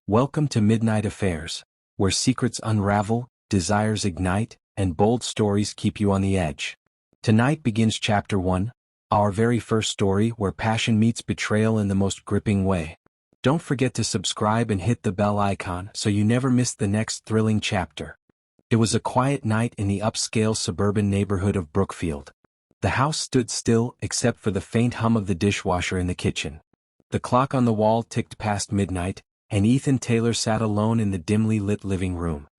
Welcome to Midnight Affairs, where secrets unravel, desires ignite, and bold stories keep you on the edge. Tonight begins Chapter 1, our very first story where passion meets betrayal in the most gripping way. Don't forget to subscribe and hit the bell icon so you never miss the next thrilling chapter. It was a quiet night in the upscale suburban neighborhood of Brookfield. The house stood still except for the faint hum of the dishwasher in the kitchen. The clock on the wall ticked past midnight, and Ethan Taylor sat alone in the dimly lit living room.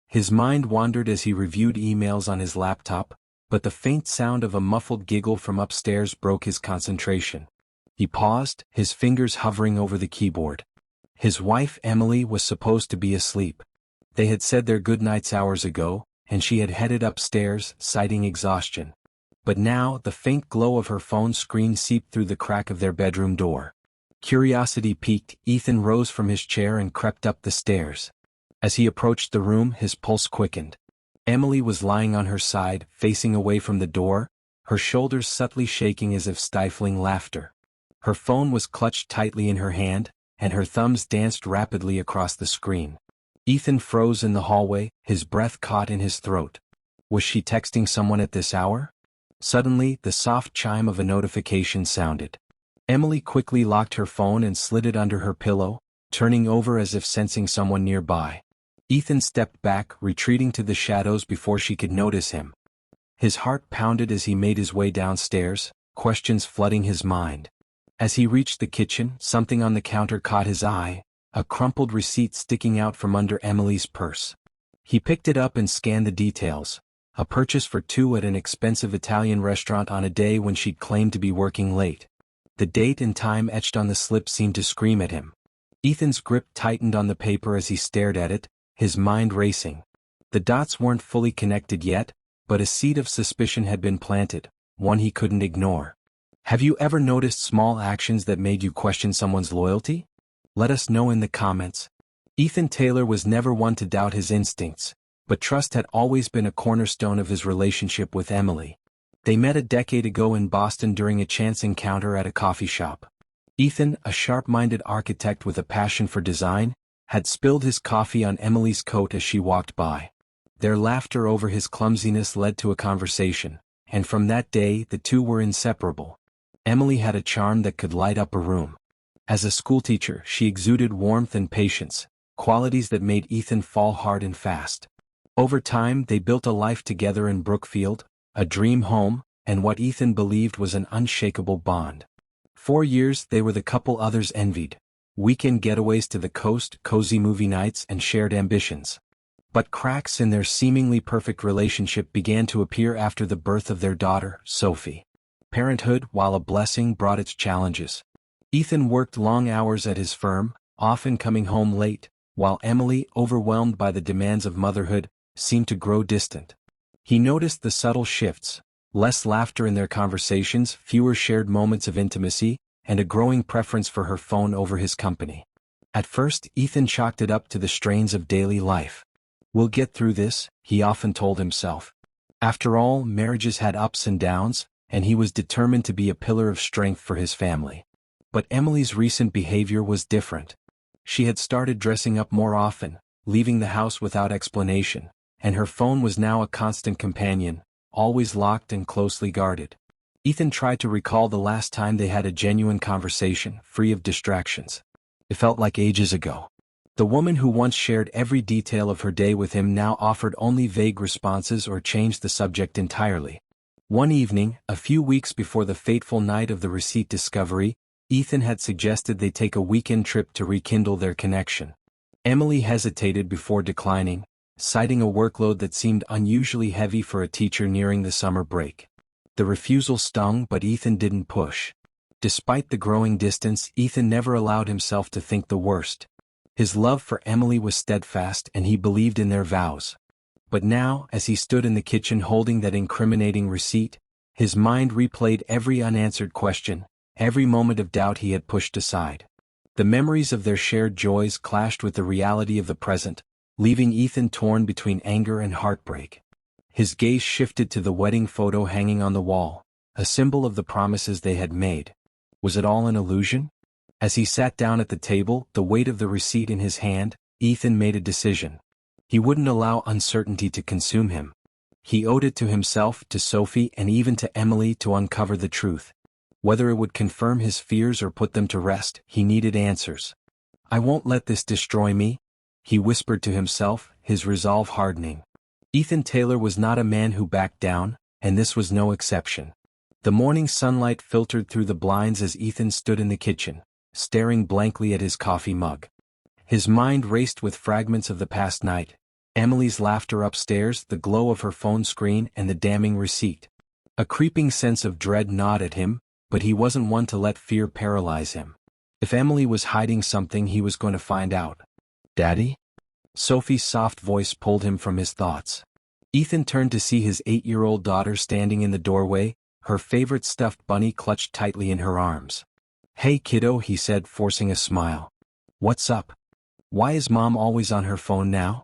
His mind wandered as he reviewed emails on his laptop, but the faint sound of a muffled giggle from upstairs broke his concentration. He paused, his fingers hovering over the keyboard. His wife Emily was supposed to be asleep. They had said their goodnights hours ago, and she had headed upstairs, citing exhaustion. But now the faint glow of her phone screen seeped through the crack of their bedroom door. Curiosity piqued, Ethan rose from his chair and crept up the stairs. As he approached the room, his pulse quickened. Emily was lying on her side, facing away from the door, her shoulders subtly shaking as if stifling laughter. Her phone was clutched tightly in her hand, and her thumbs danced rapidly across the screen. Ethan froze in the hallway, his breath caught in his throat. Was she texting someone at this hour? Suddenly, the soft chime of a notification sounded. Emily quickly locked her phone and slid it under her pillow, turning over as if sensing someone nearby. Ethan stepped back, retreating to the shadows before she could notice him. His heart pounded as he made his way downstairs, questions flooding his mind. As he reached the kitchen, something on the counter caught his eye, a crumpled receipt sticking out from under Emily's purse. He picked it up and scanned the details, a purchase for two at an expensive Italian restaurant on a day when she'd claimed to be working late. The date and time etched on the slip seemed to scream at him. Ethan's grip tightened on the paper as he stared at it, his mind racing. The dots weren't fully connected yet, but a seed of suspicion had been planted, one he couldn't ignore. Have you ever noticed small actions that made you question someone's loyalty? Let us know in the comments. Ethan Taylor was never one to doubt his instincts, but trust had always been a cornerstone of his relationship with Emily. They met a decade ago in Boston during a chance encounter at a coffee shop. Ethan, a sharp-minded architect with a passion for design, had spilled his coffee on Emily's coat as she walked by. Their laughter over his clumsiness led to a conversation, and from that day the two were inseparable. Emily had a charm that could light up a room. As a schoolteacher, she exuded warmth and patience, qualities that made Ethan fall hard and fast. Over time, they built a life together in Brookfield, a dream home, and what Ethan believed was an unshakable bond. 4 years they were the couple others envied. Weekend getaways to the coast, cozy movie nights, and shared ambitions. But cracks in their seemingly perfect relationship began to appear after the birth of their daughter, Sophie. Parenthood, while a blessing, brought its challenges. Ethan worked long hours at his firm, often coming home late, while Emily, overwhelmed by the demands of motherhood, seemed to grow distant. He noticed the subtle shifts, less laughter in their conversations, fewer shared moments of intimacy, and a growing preference for her phone over his company. At first, Ethan chalked it up to the strains of daily life. "We'll get through this," he often told himself. After all, marriages had ups and downs, and he was determined to be a pillar of strength for his family. But Emily's recent behavior was different. She had started dressing up more often, leaving the house without explanation, and her phone was now a constant companion, always locked and closely guarded. Ethan tried to recall the last time they had a genuine conversation, free of distractions. It felt like ages ago. The woman who once shared every detail of her day with him now offered only vague responses or changed the subject entirely. One evening, a few weeks before the fateful night of the receipt discovery, Ethan had suggested they take a weekend trip to rekindle their connection. Emily hesitated before declining, citing a workload that seemed unusually heavy for a teacher nearing the summer break. The refusal stung, but Ethan didn't push. Despite the growing distance, Ethan never allowed himself to think the worst. His love for Emily was steadfast and he believed in their vows. But now, as he stood in the kitchen holding that incriminating receipt, his mind replayed every unanswered question, every moment of doubt he had pushed aside. The memories of their shared joys clashed with the reality of the present, leaving Ethan torn between anger and heartbreak. His gaze shifted to the wedding photo hanging on the wall, a symbol of the promises they had made. Was it all an illusion? As he sat down at the table, the weight of the receipt in his hand, Ethan made a decision. He wouldn't allow uncertainty to consume him. He owed it to himself, to Sophie, and even to Emily to uncover the truth. Whether it would confirm his fears or put them to rest, he needed answers. "I won't let this destroy me," he whispered to himself, his resolve hardening. Ethan Taylor was not a man who backed down, and this was no exception. The morning sunlight filtered through the blinds as Ethan stood in the kitchen, staring blankly at his coffee mug. His mind raced with fragments of the past night: Emily's laughter upstairs, the glow of her phone screen, and the damning receipt. A creeping sense of dread gnawed at him, but he wasn't one to let fear paralyze him. If Emily was hiding something, he was going to find out. "Daddy?" Sophie's soft voice pulled him from his thoughts. Ethan turned to see his 8-year-old daughter standing in the doorway, her favorite stuffed bunny clutched tightly in her arms. "Hey kiddo," he said, forcing a smile. "What's up? Why is Mom always on her phone now?"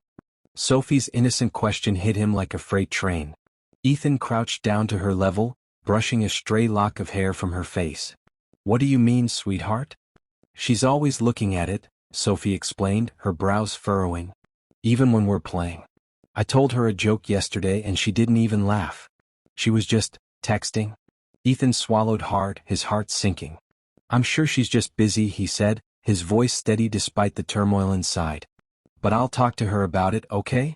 Sophie's innocent question hit him like a freight train. Ethan crouched down to her level, brushing a stray lock of hair from her face. "What do you mean, sweetheart?" "She's always looking at it," Sophie explained, her brows furrowing. "Even when we're playing. I told her a joke yesterday and she didn't even laugh. She was just texting." Ethan swallowed hard, his heart sinking. "I'm sure she's just busy," he said, his voice steady despite the turmoil inside. "But I'll talk to her about it, okay?"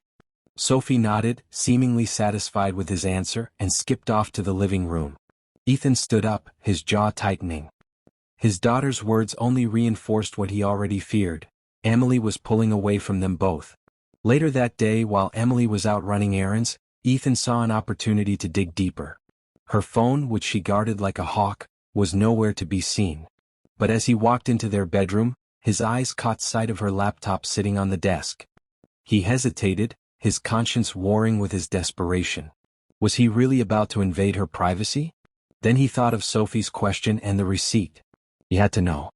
Sophie nodded, seemingly satisfied with his answer, and skipped off to the living room. Ethan stood up, his jaw tightening. His daughter's words only reinforced what he already feared: Emily was pulling away from them both. Later that day, while Emily was out running errands, Ethan saw an opportunity to dig deeper. Her phone, which she guarded like a hawk, was nowhere to be seen. But as he walked into their bedroom, his eyes caught sight of her laptop sitting on the desk. He hesitated, his conscience warring with his desperation. Was he really about to invade her privacy? Then he thought of Sophie's question and the receipt. He had to know.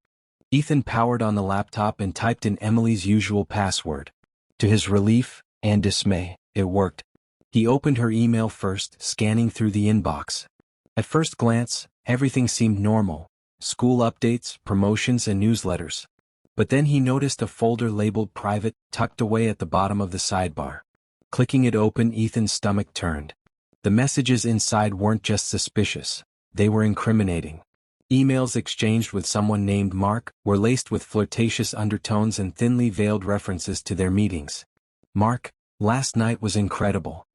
Ethan powered on the laptop and typed in Emily's usual password. To his relief and dismay, it worked. He opened her email first, scanning through the inbox. At first glance, everything seemed normal: school updates, promotions, and newsletters. But then he noticed a folder labeled Private, tucked away at the bottom of the sidebar. Clicking it open, Ethan's stomach turned. The messages inside weren't just suspicious, they were incriminating. Emails exchanged with someone named Mark were laced with flirtatious undertones and thinly veiled references to their meetings. "Mark, last night was incredible.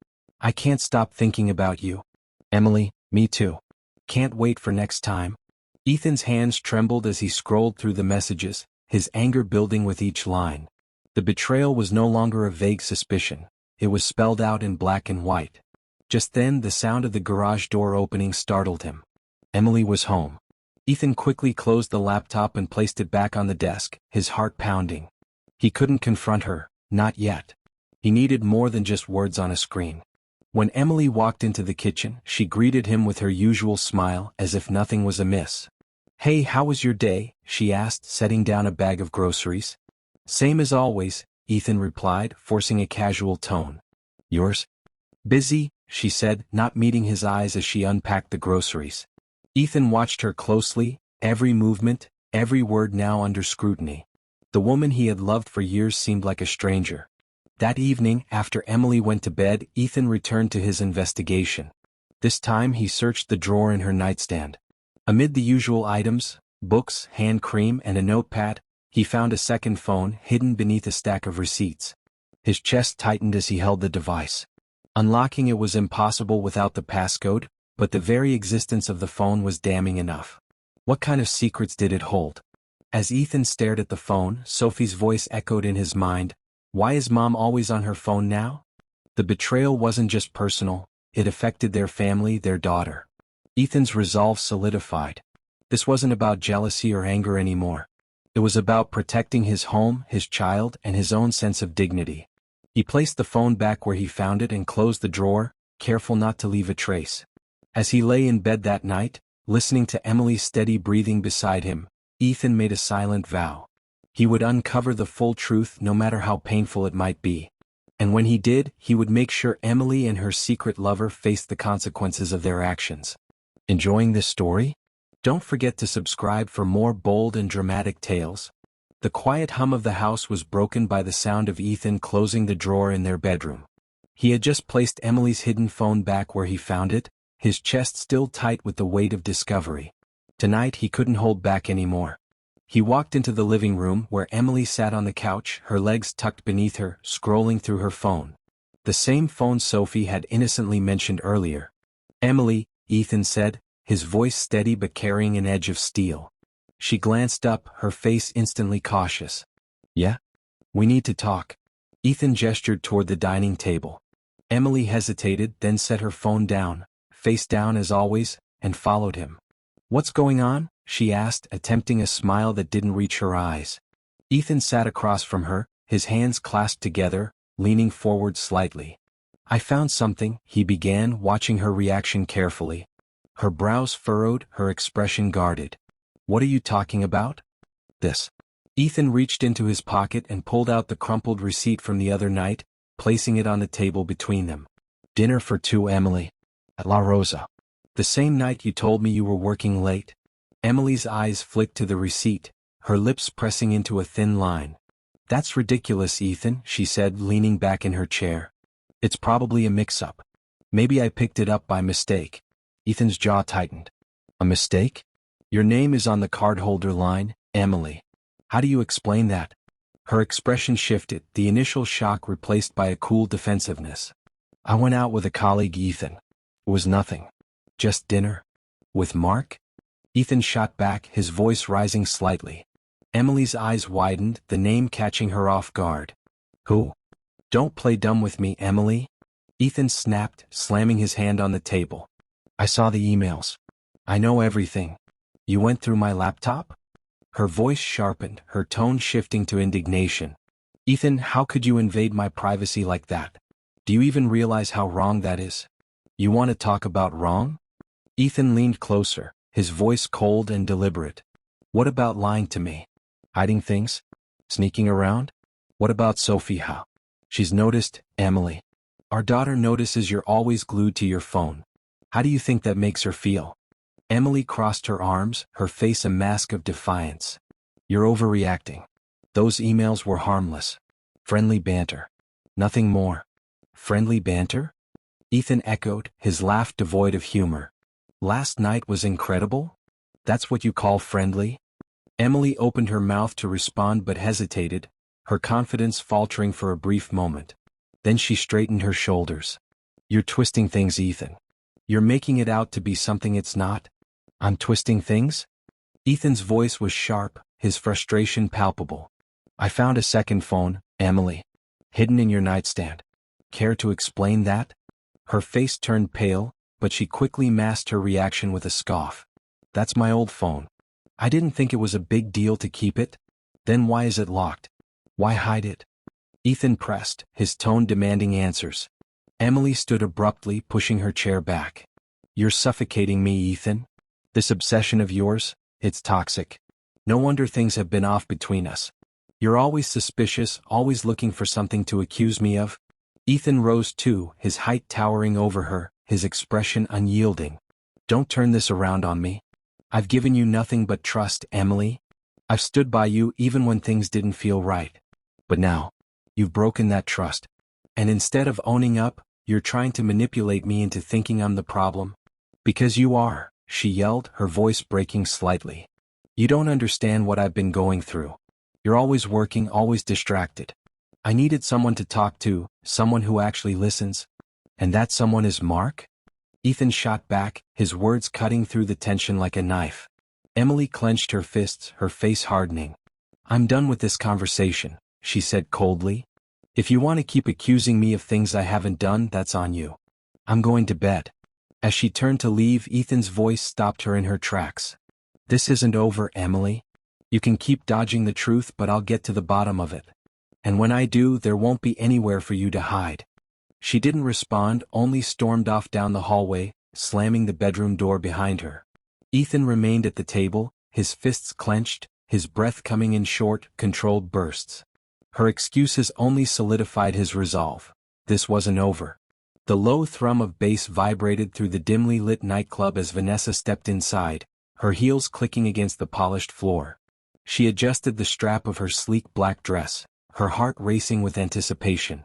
I can't stop thinking about you." "Emily, me too. Can't wait for next time." Ethan's hands trembled as he scrolled through the messages, his anger building with each line. The betrayal was no longer a vague suspicion, it was spelled out in black and white. Just then the sound of the garage door opening startled him. Emily was home. Ethan quickly closed the laptop and placed it back on the desk, his heart pounding. He couldn't confront her, not yet. He needed more than just words on a screen. When Emily walked into the kitchen, she greeted him with her usual smile, as if nothing was amiss. "Hey, how was your day?" she asked, setting down a bag of groceries. "Same as always," Ethan replied, forcing a casual tone. "Yours?" "Busy," she said, not meeting his eyes as she unpacked the groceries. Ethan watched her closely, every movement, every word now under scrutiny. The woman he had loved for years seemed like a stranger. That evening, after Emily went to bed, Ethan returned to his investigation. This time he searched the drawer in her nightstand. Amid the usual items, books, hand cream, and a notepad, he found a second phone hidden beneath a stack of receipts. His chest tightened as he held the device. Unlocking it was impossible without the passcode, but the very existence of the phone was damning enough. What kind of secrets did it hold? As Ethan stared at the phone, Sophie's voice echoed in his mind. Why is Mom always on her phone now? The betrayal wasn't just personal, it affected their family, their daughter. Ethan's resolve solidified. This wasn't about jealousy or anger anymore. It was about protecting his home, his child, and his own sense of dignity. He placed the phone back where he found it and closed the drawer, careful not to leave a trace. As he lay in bed that night, listening to Emily's steady breathing beside him, Ethan made a silent vow. He would uncover the full truth no matter how painful it might be. And when he did, he would make sure Emily and her secret lover faced the consequences of their actions. Enjoying this story? Don't forget to subscribe for more bold and dramatic tales. The quiet hum of the house was broken by the sound of Ethan closing the drawer in their bedroom. He had just placed Emily's hidden phone back where he found it, his chest still tight with the weight of discovery. Tonight he couldn't hold back anymore. He walked into the living room where Emily sat on the couch, her legs tucked beneath her, scrolling through her phone. The same phone Sophie had innocently mentioned earlier. "Emily," Ethan said, his voice steady but carrying an edge of steel. She glanced up, her face instantly cautious. "Yeah? We need to talk." Ethan gestured toward the dining table. Emily hesitated, then set her phone down, face down as always, and followed him. "What's going on?" she asked, attempting a smile that didn't reach her eyes. Ethan sat across from her, his hands clasped together, leaning forward slightly. "I found something," he began, watching her reaction carefully. Her brows furrowed, her expression guarded. "What are you talking about?" "This." Ethan reached into his pocket and pulled out the crumpled receipt from the other night, placing it on the table between them. "Dinner for two, Emily. At La Rosa. The same night you told me you were working late." Emily's eyes flicked to the receipt, her lips pressing into a thin line. "That's ridiculous, Ethan," she said, leaning back in her chair. "It's probably a mix-up. Maybe I picked it up by mistake." Ethan's jaw tightened. "A mistake? Your name is on the cardholder line, Emily. How do you explain that?" Her expression shifted, the initial shock replaced by a cool defensiveness. "I went out with a colleague, Ethan. It was nothing. Just dinner." "With Mark?" Ethan shot back, his voice rising slightly. Emily's eyes widened, the name catching her off guard. "Who?" "Don't play dumb with me, Emily." Ethan snapped, slamming his hand on the table. "I saw the emails. I know everything. You went through my laptop?" Her voice sharpened, her tone shifting to indignation. "Ethan, how could you invade my privacy like that? Do you even realize how wrong that is? You want to talk about wrong?" Ethan leaned closer, his voice cold and deliberate. "What about lying to me? Hiding things? Sneaking around? What about Sophie? How? She's noticed, Emily. Our daughter notices you're always glued to your phone. How do you think that makes her feel?" Emily crossed her arms, her face a mask of defiance. "You're overreacting. Those emails were harmless. Friendly banter. Nothing more." "Friendly banter?" Ethan echoed, his laugh devoid of humor. "Last night was incredible? That's what you call friendly?" Emily opened her mouth to respond but hesitated, her confidence faltering for a brief moment. Then she straightened her shoulders. "You're twisting things, Ethan. You're making it out to be something it's not." "I'm twisting things?" Ethan's voice was sharp, his frustration palpable. "I found a second phone, Emily. Hidden in your nightstand. Care to explain that?" Her face turned pale, but she quickly masked her reaction with a scoff. "That's my old phone. I didn't think it was a big deal to keep it. Then why is it locked? Why hide it?" Ethan pressed, his tone demanding answers. Emily stood abruptly, pushing her chair back. "You're suffocating me, Ethan. This obsession of yours, it's toxic. No wonder things have been off between us. You're always suspicious, always looking for something to accuse me of." Ethan rose too, his height towering over her, his expression unyielding. "Don't turn this around on me. I've given you nothing but trust, Emily. I've stood by you even when things didn't feel right. But now, you've broken that trust. And instead of owning up, you're trying to manipulate me into thinking I'm the problem." "Because you are," she yelled, her voice breaking slightly. "You don't understand what I've been going through. You're always working, always distracted. I needed someone to talk to, someone who actually listens. And that someone is Mark?" Ethan shot back, his words cutting through the tension like a knife. Emily clenched her fists, her face hardening. "I'm done with this conversation," she said coldly. "If you want to keep accusing me of things I haven't done, that's on you. I'm going to bed." As she turned to leave, Ethan's voice stopped her in her tracks. "This isn't over, Emily. You can keep dodging the truth, but I'll get to the bottom of it. And when I do, there won't be anywhere for you to hide." She didn't respond, only stormed off down the hallway, slamming the bedroom door behind her. Ethan remained at the table, his fists clenched, his breath coming in short, controlled bursts. Her excuses only solidified his resolve. This wasn't over. The low thrum of bass vibrated through the dimly lit nightclub as Vanessa stepped inside, her heels clicking against the polished floor. She adjusted the strap of her sleek black dress, her heart racing with anticipation.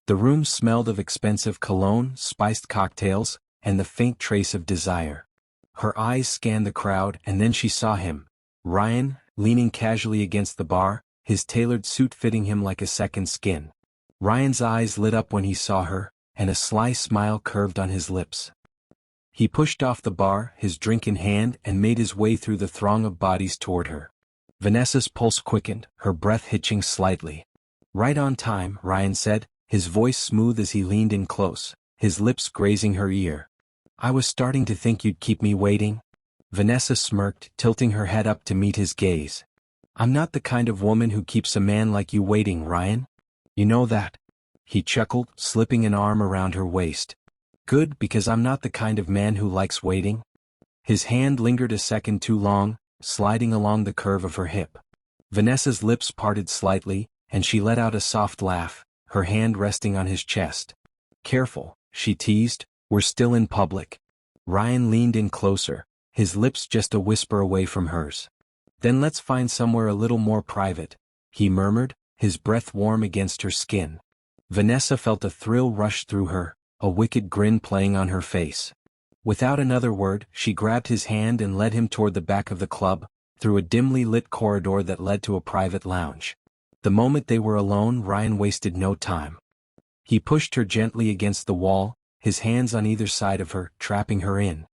The room smelled of expensive cologne, spiced cocktails, and the faint trace of desire. Her eyes scanned the crowd and then she saw him, Ryan, leaning casually against the bar, his tailored suit fitting him like a second skin. Ryan's eyes lit up when he saw her, and a sly smile curved on his lips. He pushed off the bar, his drink in hand, and made his way through the throng of bodies toward her. Vanessa's pulse quickened, her breath hitching slightly. "Right on time," Ryan said, his voice smooth as he leaned in close, his lips grazing her ear. "I was starting to think you'd keep me waiting." Vanessa smirked, tilting her head up to meet his gaze. "I'm not the kind of woman who keeps a man like you waiting, Ryan. You know that." He chuckled, slipping an arm around her waist. "Good, because I'm not the kind of man who likes waiting." His hand lingered a second too long, sliding along the curve of her hip. Vanessa's lips parted slightly, and she let out a soft laugh, her hand resting on his chest. "Careful," she teased, "we're still in public." Ryan leaned in closer, his lips just a whisper away from hers. "Then let's find somewhere a little more private," he murmured, his breath warm against her skin. Vanessa felt a thrill rush through her, a wicked grin playing on her face. Without another word, she grabbed his hand and led him toward the back of the club, through a dimly lit corridor that led to a private lounge. The moment they were alone, Ryan wasted no time. He pushed her gently against the wall, his hands on either side of her, trapping her in.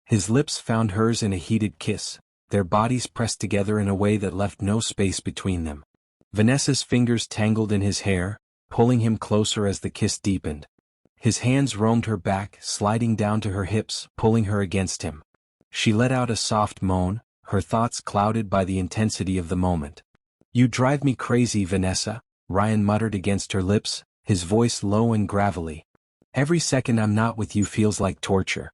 His lips found hers in a heated kiss, their bodies pressed together in a way that left no space between them. Vanessa's fingers tangled in his hair, pulling him closer as the kiss deepened. His hands roamed her back, sliding down to her hips, pulling her against him. She let out a soft moan, her thoughts clouded by the intensity of the moment. "You drive me crazy, Vanessa," Ryan muttered against her lips, his voice low and gravelly. "Every second I'm not with you feels like torture."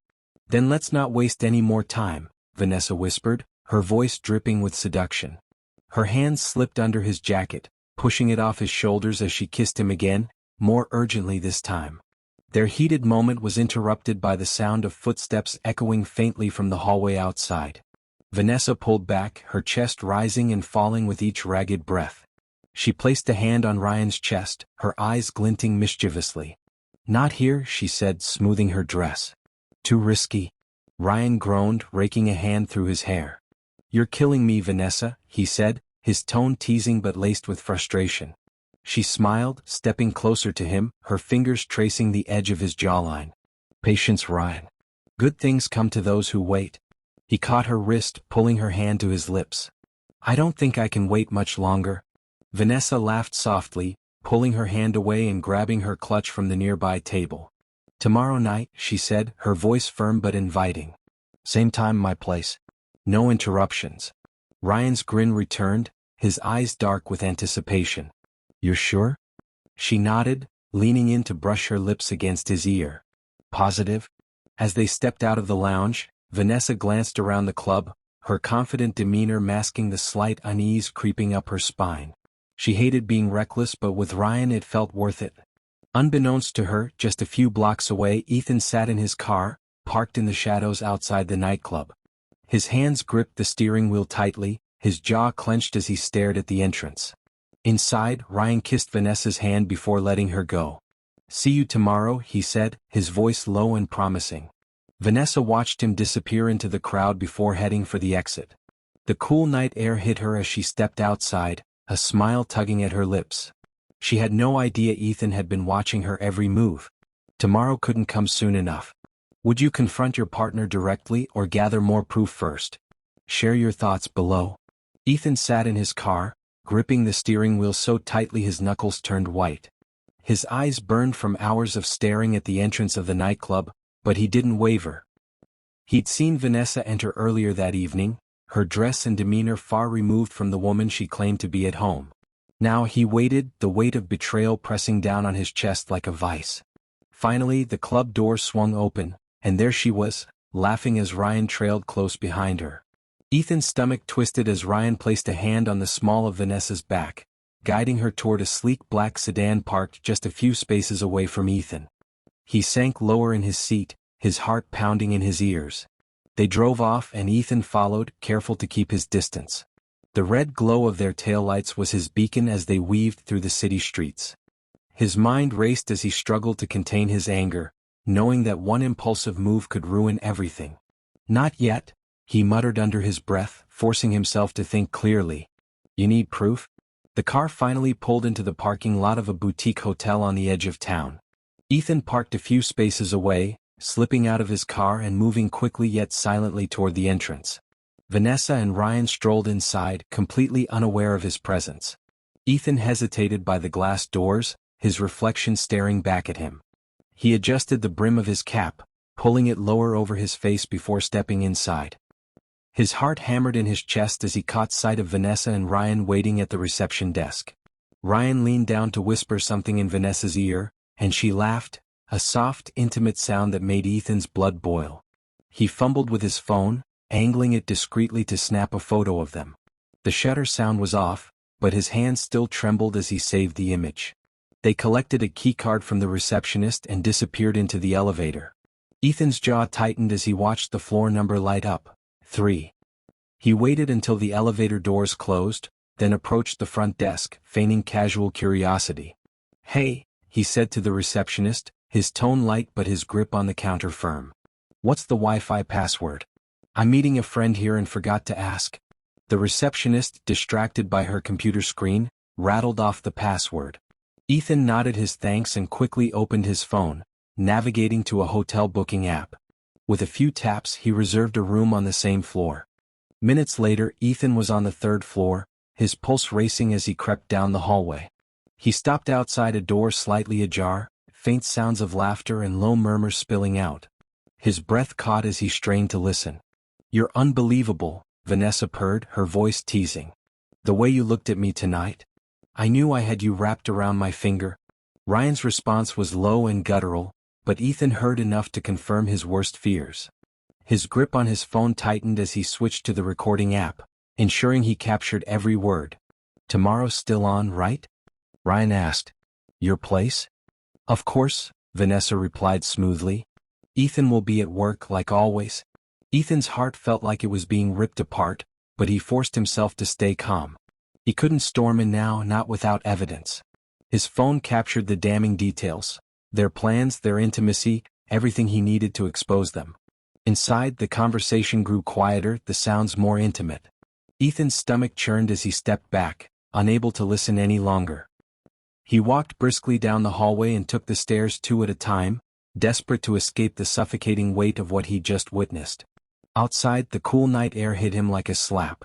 "Then let's not waste any more time," Vanessa whispered, her voice dripping with seduction. Her hands slipped under his jacket, pushing it off his shoulders as she kissed him again, more urgently this time. Their heated moment was interrupted by the sound of footsteps echoing faintly from the hallway outside. Vanessa pulled back, her chest rising and falling with each ragged breath. She placed a hand on Ryan's chest, her eyes glinting mischievously. "Not here," she said, smoothing her dress. "Too risky." Ryan groaned, raking a hand through his hair. "You're killing me, Vanessa," he said, his tone teasing but laced with frustration. She smiled, stepping closer to him, her fingers tracing the edge of his jawline. "Patience, Ryan. Good things come to those who wait." He caught her wrist, pulling her hand to his lips. "I don't think I can wait much longer." Vanessa laughed softly, pulling her hand away and grabbing her clutch from the nearby table. "Tomorrow night," she said, her voice firm but inviting. "Same time, my place. No interruptions." Ryan's grin returned, his eyes dark with anticipation. "You're sure?" She nodded, leaning in to brush her lips against his ear. "Positive?" As they stepped out of the lounge, Vanessa glanced around the club, her confident demeanor masking the slight unease creeping up her spine. She hated being reckless, but with Ryan it felt worth it. Unbeknownst to her, just a few blocks away, Ethan sat in his car, parked in the shadows outside the nightclub. His hands gripped the steering wheel tightly, his jaw clenched as he stared at the entrance. Inside, Ryan kissed Vanessa's hand before letting her go. "See you tomorrow," he said, his voice low and promising. Vanessa watched him disappear into the crowd before heading for the exit. The cool night air hit her as she stepped outside, a smile tugging at her lips. She had no idea Ethan had been watching her every move. Tomorrow couldn't come soon enough. Would you confront your partner directly or gather more proof first? Share your thoughts below. Ethan sat in his car, gripping the steering wheel so tightly his knuckles turned white. His eyes burned from hours of staring at the entrance of the nightclub, but he didn't waver. He'd seen Vanessa enter earlier that evening, her dress and demeanor far removed from the woman she claimed to be at home. Now he waited, the weight of betrayal pressing down on his chest like a vice. Finally, the club door swung open, and there she was, laughing as Ryan trailed close behind her. Ethan's stomach twisted as Ryan placed a hand on the small of Vanessa's back, guiding her toward a sleek black sedan parked just a few spaces away from Ethan. He sank lower in his seat, his heart pounding in his ears. They drove off and Ethan followed, careful to keep his distance. The red glow of their taillights was his beacon as they weaved through the city streets. His mind raced as he struggled to contain his anger, knowing that one impulsive move could ruin everything. "Not yet," he muttered under his breath, forcing himself to think clearly. "You need proof?" The car finally pulled into the parking lot of a boutique hotel on the edge of town. Ethan parked a few spaces away, slipping out of his car and moving quickly yet silently toward the entrance. Vanessa and Ryan strolled inside, completely unaware of his presence. Ethan hesitated by the glass doors, his reflection staring back at him. He adjusted the brim of his cap, pulling it lower over his face before stepping inside. His heart hammered in his chest as he caught sight of Vanessa and Ryan waiting at the reception desk. Ryan leaned down to whisper something in Vanessa's ear, and she laughed, a soft, intimate sound that made Ethan's blood boil. He fumbled with his phone, angling it discreetly to snap a photo of them. The shutter sound was off, but his hand still trembled as he saved the image. They collected a keycard from the receptionist and disappeared into the elevator. Ethan's jaw tightened as he watched the floor number light up, 3. He waited until the elevator doors closed, then approached the front desk, feigning casual curiosity. "Hey," he said to the receptionist, his tone light but his grip on the counter firm. "What's the Wi-Fi password? I'm meeting a friend here and forgot to ask." The receptionist, distracted by her computer screen, rattled off the password. Ethan nodded his thanks and quickly opened his phone, navigating to a hotel booking app. With a few taps he reserved a room on the same floor. Minutes later Ethan was on the 3rd floor, his pulse racing as he crept down the hallway. He stopped outside a door slightly ajar, faint sounds of laughter and low murmurs spilling out. His breath caught as he strained to listen. "You're unbelievable," Vanessa purred, her voice teasing. "The way you looked at me tonight. I knew I had you wrapped around my finger." Ryan's response was low and guttural, but Ethan heard enough to confirm his worst fears. His grip on his phone tightened as he switched to the recording app, ensuring he captured every word. "Tomorrow's still on, right?" Ryan asked. "Your place?" "Of course," Vanessa replied smoothly. "Ethan will be at work like always." Ethan's heart felt like it was being ripped apart, but he forced himself to stay calm. He couldn't storm in now, not without evidence. His phone captured the damning details, their plans, their intimacy, everything he needed to expose them. Inside, the conversation grew quieter, the sounds more intimate. Ethan's stomach churned as he stepped back, unable to listen any longer. He walked briskly down the hallway and took the stairs 2 at a time, desperate to escape the suffocating weight of what he'd just witnessed. Outside, the cool night air hit him like a slap.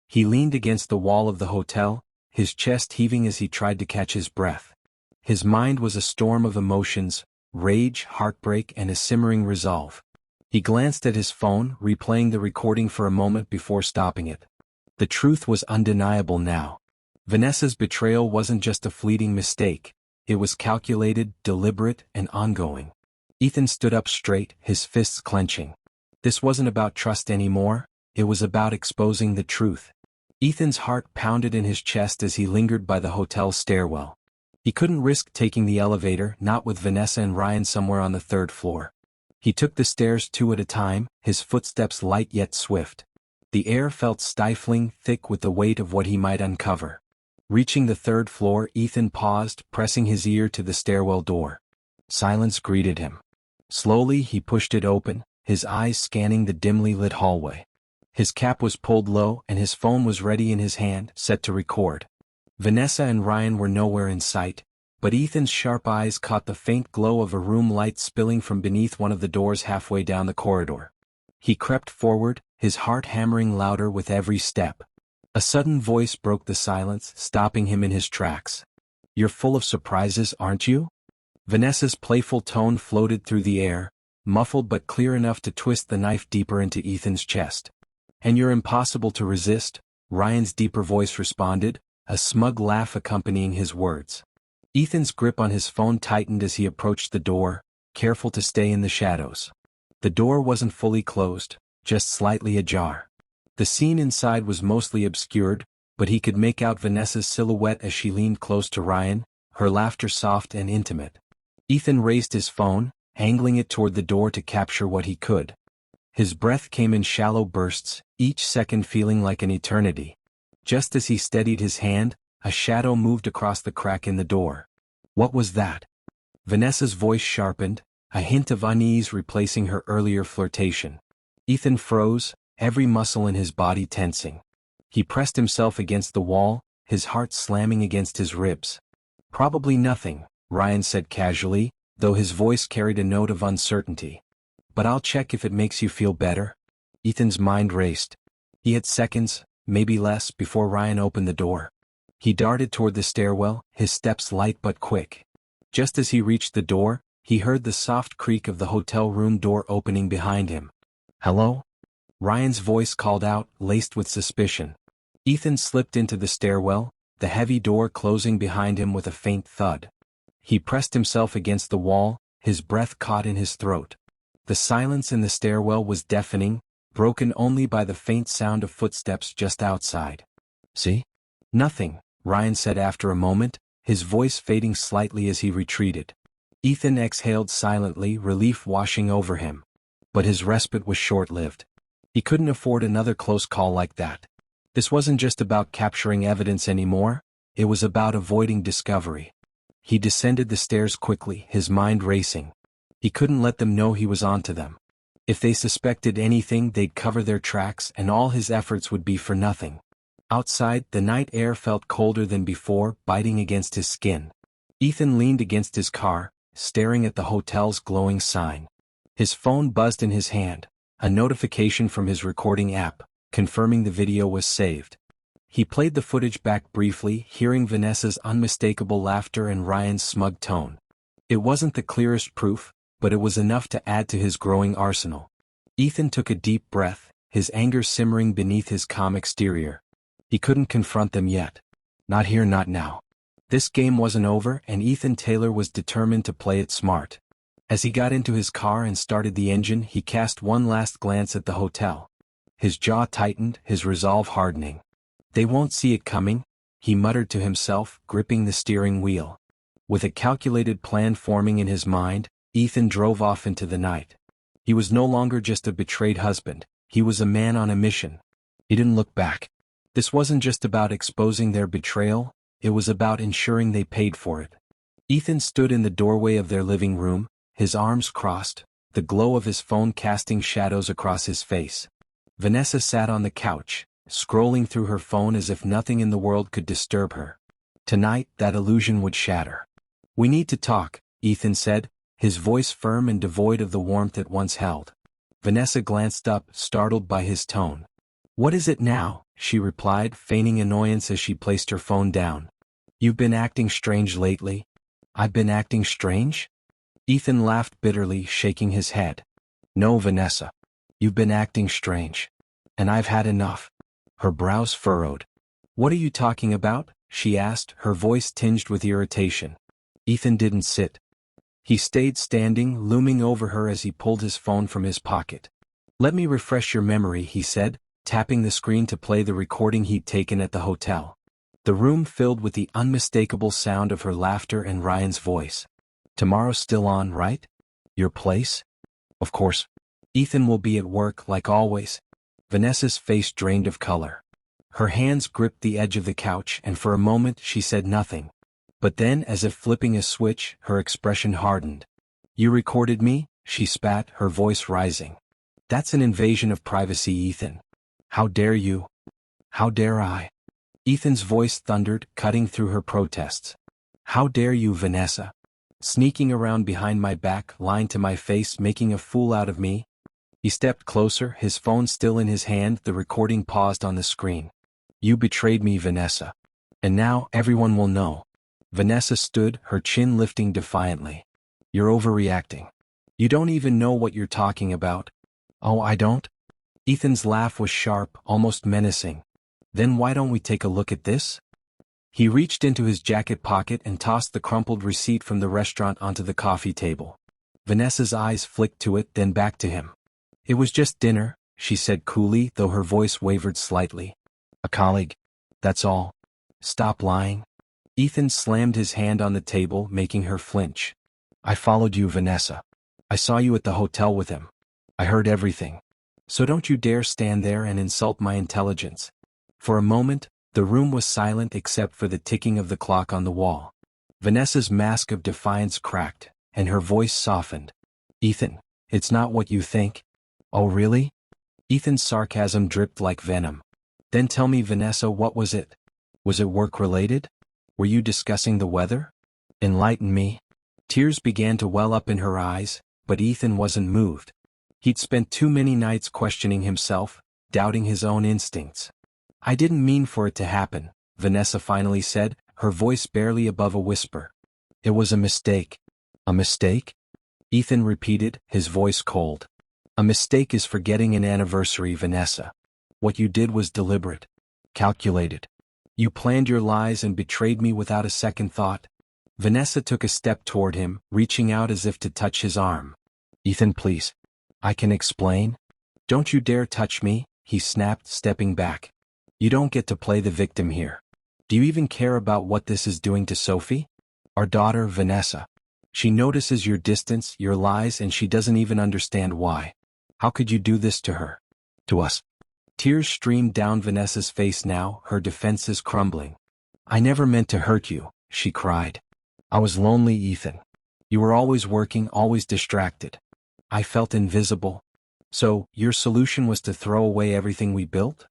He leaned against the wall of the hotel, his chest heaving as he tried to catch his breath. His mind was a storm of emotions, rage, heartbreak, and a simmering resolve. He glanced at his phone, replaying the recording for a moment before stopping it. The truth was undeniable now. Vanessa's betrayal wasn't just a fleeting mistake, it was calculated, deliberate, and ongoing. Ethan stood up straight, his fists clenching. This wasn't about trust anymore, it was about exposing the truth. Ethan's heart pounded in his chest as he lingered by the hotel stairwell. He couldn't risk taking the elevator, not with Vanessa and Ryan somewhere on the 3rd floor. He took the stairs 2 at a time, his footsteps light yet swift. The air felt stifling, thick with the weight of what he might uncover. Reaching the 3rd floor, Ethan paused, pressing his ear to the stairwell door. Silence greeted him. Slowly he pushed it open, his eyes scanning the dimly lit hallway. His cap was pulled low and his phone was ready in his hand, set to record. Vanessa and Ryan were nowhere in sight, but Ethan's sharp eyes caught the faint glow of a room light spilling from beneath one of the doors halfway down the corridor. He crept forward, his heart hammering louder with every step. A sudden voice broke the silence, stopping him in his tracks. "You're full of surprises, aren't you?" Vanessa's playful tone floated through the air, muffled but clear enough to twist the knife deeper into Ethan's chest. "And you're impossible to resist," Ryan's deeper voice responded, a smug laugh accompanying his words. Ethan's grip on his phone tightened as he approached the door, careful to stay in the shadows. The door wasn't fully closed, just slightly ajar. The scene inside was mostly obscured, but he could make out Vanessa's silhouette as she leaned close to Ryan, her laughter soft and intimate. Ethan raised his phone, angling it toward the door to capture what he could. His breath came in shallow bursts, each second feeling like an eternity. Just as he steadied his hand, a shadow moved across the crack in the door. What was that? Vanessa's voice sharpened, a hint of unease replacing her earlier flirtation. Ethan froze, every muscle in his body tensing. He pressed himself against the wall, his heart slamming against his ribs. Probably nothing, Ryan said casually, though his voice carried a note of uncertainty. But I'll check if it makes you feel better. Ethan's mind raced. He had seconds, maybe less, before Ryan opened the door. He darted toward the stairwell, his steps light but quick. Just as he reached the door, he heard the soft creak of the hotel room door opening behind him. Hello? Ryan's voice called out, laced with suspicion. Ethan slipped into the stairwell, the heavy door closing behind him with a faint thud. He pressed himself against the wall, his breath caught in his throat. The silence in the stairwell was deafening, broken only by the faint sound of footsteps just outside. See? Nothing, Ryan said after a moment, his voice fading slightly as he retreated. Ethan exhaled silently, relief washing over him. But his respite was short-lived. He couldn't afford another close call like that. This wasn't just about capturing evidence anymore, it was about avoiding discovery. He descended the stairs quickly, his mind racing. He couldn't let them know he was onto them. If they suspected anything, they'd cover their tracks and all his efforts would be for nothing. Outside, the night air felt colder than before, biting against his skin. Ethan leaned against his car, staring at the hotel's glowing sign. His phone buzzed in his hand, a notification from his recording app, confirming the video was saved. He played the footage back briefly, hearing Vanessa's unmistakable laughter and Ryan's smug tone. It wasn't the clearest proof, but it was enough to add to his growing arsenal. Ethan took a deep breath, his anger simmering beneath his calm exterior. He couldn't confront them yet. Not here, not now. This game wasn't over, and Ethan Taylor was determined to play it smart. As he got into his car and started the engine, he cast one last glance at the hotel. His jaw tightened, his resolve hardening. They won't see it coming, he muttered to himself, gripping the steering wheel. With a calculated plan forming in his mind, Ethan drove off into the night. He was no longer just a betrayed husband, he was a man on a mission. He didn't look back. This wasn't just about exposing their betrayal, it was about ensuring they paid for it. Ethan stood in the doorway of their living room, his arms crossed, the glow of his phone casting shadows across his face. Vanessa sat on the couch, scrolling through her phone as if nothing in the world could disturb her. Tonight, that illusion would shatter. We need to talk, Ethan said, his voice firm and devoid of the warmth it once held. Vanessa glanced up, startled by his tone. What is it now? She replied, feigning annoyance as she placed her phone down. You've been acting strange lately. I've been acting strange? Ethan laughed bitterly, shaking his head. No, Vanessa. You've been acting strange. And I've had enough. Her brows furrowed. What are you talking about? She asked, her voice tinged with irritation. Ethan didn't sit. He stayed standing, looming over her as he pulled his phone from his pocket. Let me refresh your memory, he said, tapping the screen to play the recording he'd taken at the hotel. The room filled with the unmistakable sound of her laughter and Ryan's voice. Tomorrow's still on, right? Your place? Of course. Ethan will be at work, like always. Vanessa's face drained of color. Her hands gripped the edge of the couch, and for a moment she said nothing. But then, as if flipping a switch, her expression hardened. You recorded me? She spat, her voice rising. That's an invasion of privacy, Ethan. How dare you? How dare I? Ethan's voice thundered, cutting through her protests. How dare you, Vanessa? Sneaking around behind my back, lying to my face, making a fool out of me? He stepped closer, his phone still in his hand, the recording paused on the screen. You betrayed me, Vanessa. And now, everyone will know. Vanessa stood, her chin lifting defiantly. You're overreacting. You don't even know what you're talking about. Oh, I don't? Ethan's laugh was sharp, almost menacing. Then why don't we take a look at this? He reached into his jacket pocket and tossed the crumpled receipt from the restaurant onto the coffee table. Vanessa's eyes flicked to it, then back to him. It was just dinner, she said coolly, though her voice wavered slightly. A colleague. That's all. Stop lying. Ethan slammed his hand on the table, making her flinch. I followed you, Vanessa. I saw you at the hotel with him. I heard everything. So don't you dare stand there and insult my intelligence. For a moment, the room was silent except for the ticking of the clock on the wall. Vanessa's mask of defiance cracked, and her voice softened. Ethan, it's not what you think. Oh really? Ethan's sarcasm dripped like venom. Then tell me, Vanessa, what was it? Was it work-related? Were you discussing the weather? Enlighten me. Tears began to well up in her eyes, but Ethan wasn't moved. He'd spent too many nights questioning himself, doubting his own instincts. I didn't mean for it to happen, Vanessa finally said, her voice barely above a whisper. It was a mistake. A mistake? Ethan repeated, his voice cold. A mistake is forgetting an anniversary, Vanessa. What you did was deliberate. Calculated. You planned your lies and betrayed me without a second thought. Vanessa took a step toward him, reaching out as if to touch his arm. Ethan, please. I can explain. Don't you dare touch me, he snapped, stepping back. You don't get to play the victim here. Do you even care about what this is doing to Sophie? Our daughter, Vanessa. She notices your distance, your lies, and she doesn't even understand why. How could you do this to her? To us? Tears streamed down Vanessa's face now, her defenses crumbling. I never meant to hurt you, she cried. I was lonely, Ethan. You were always working, always distracted. I felt invisible. So, your solution was to throw away everything we built?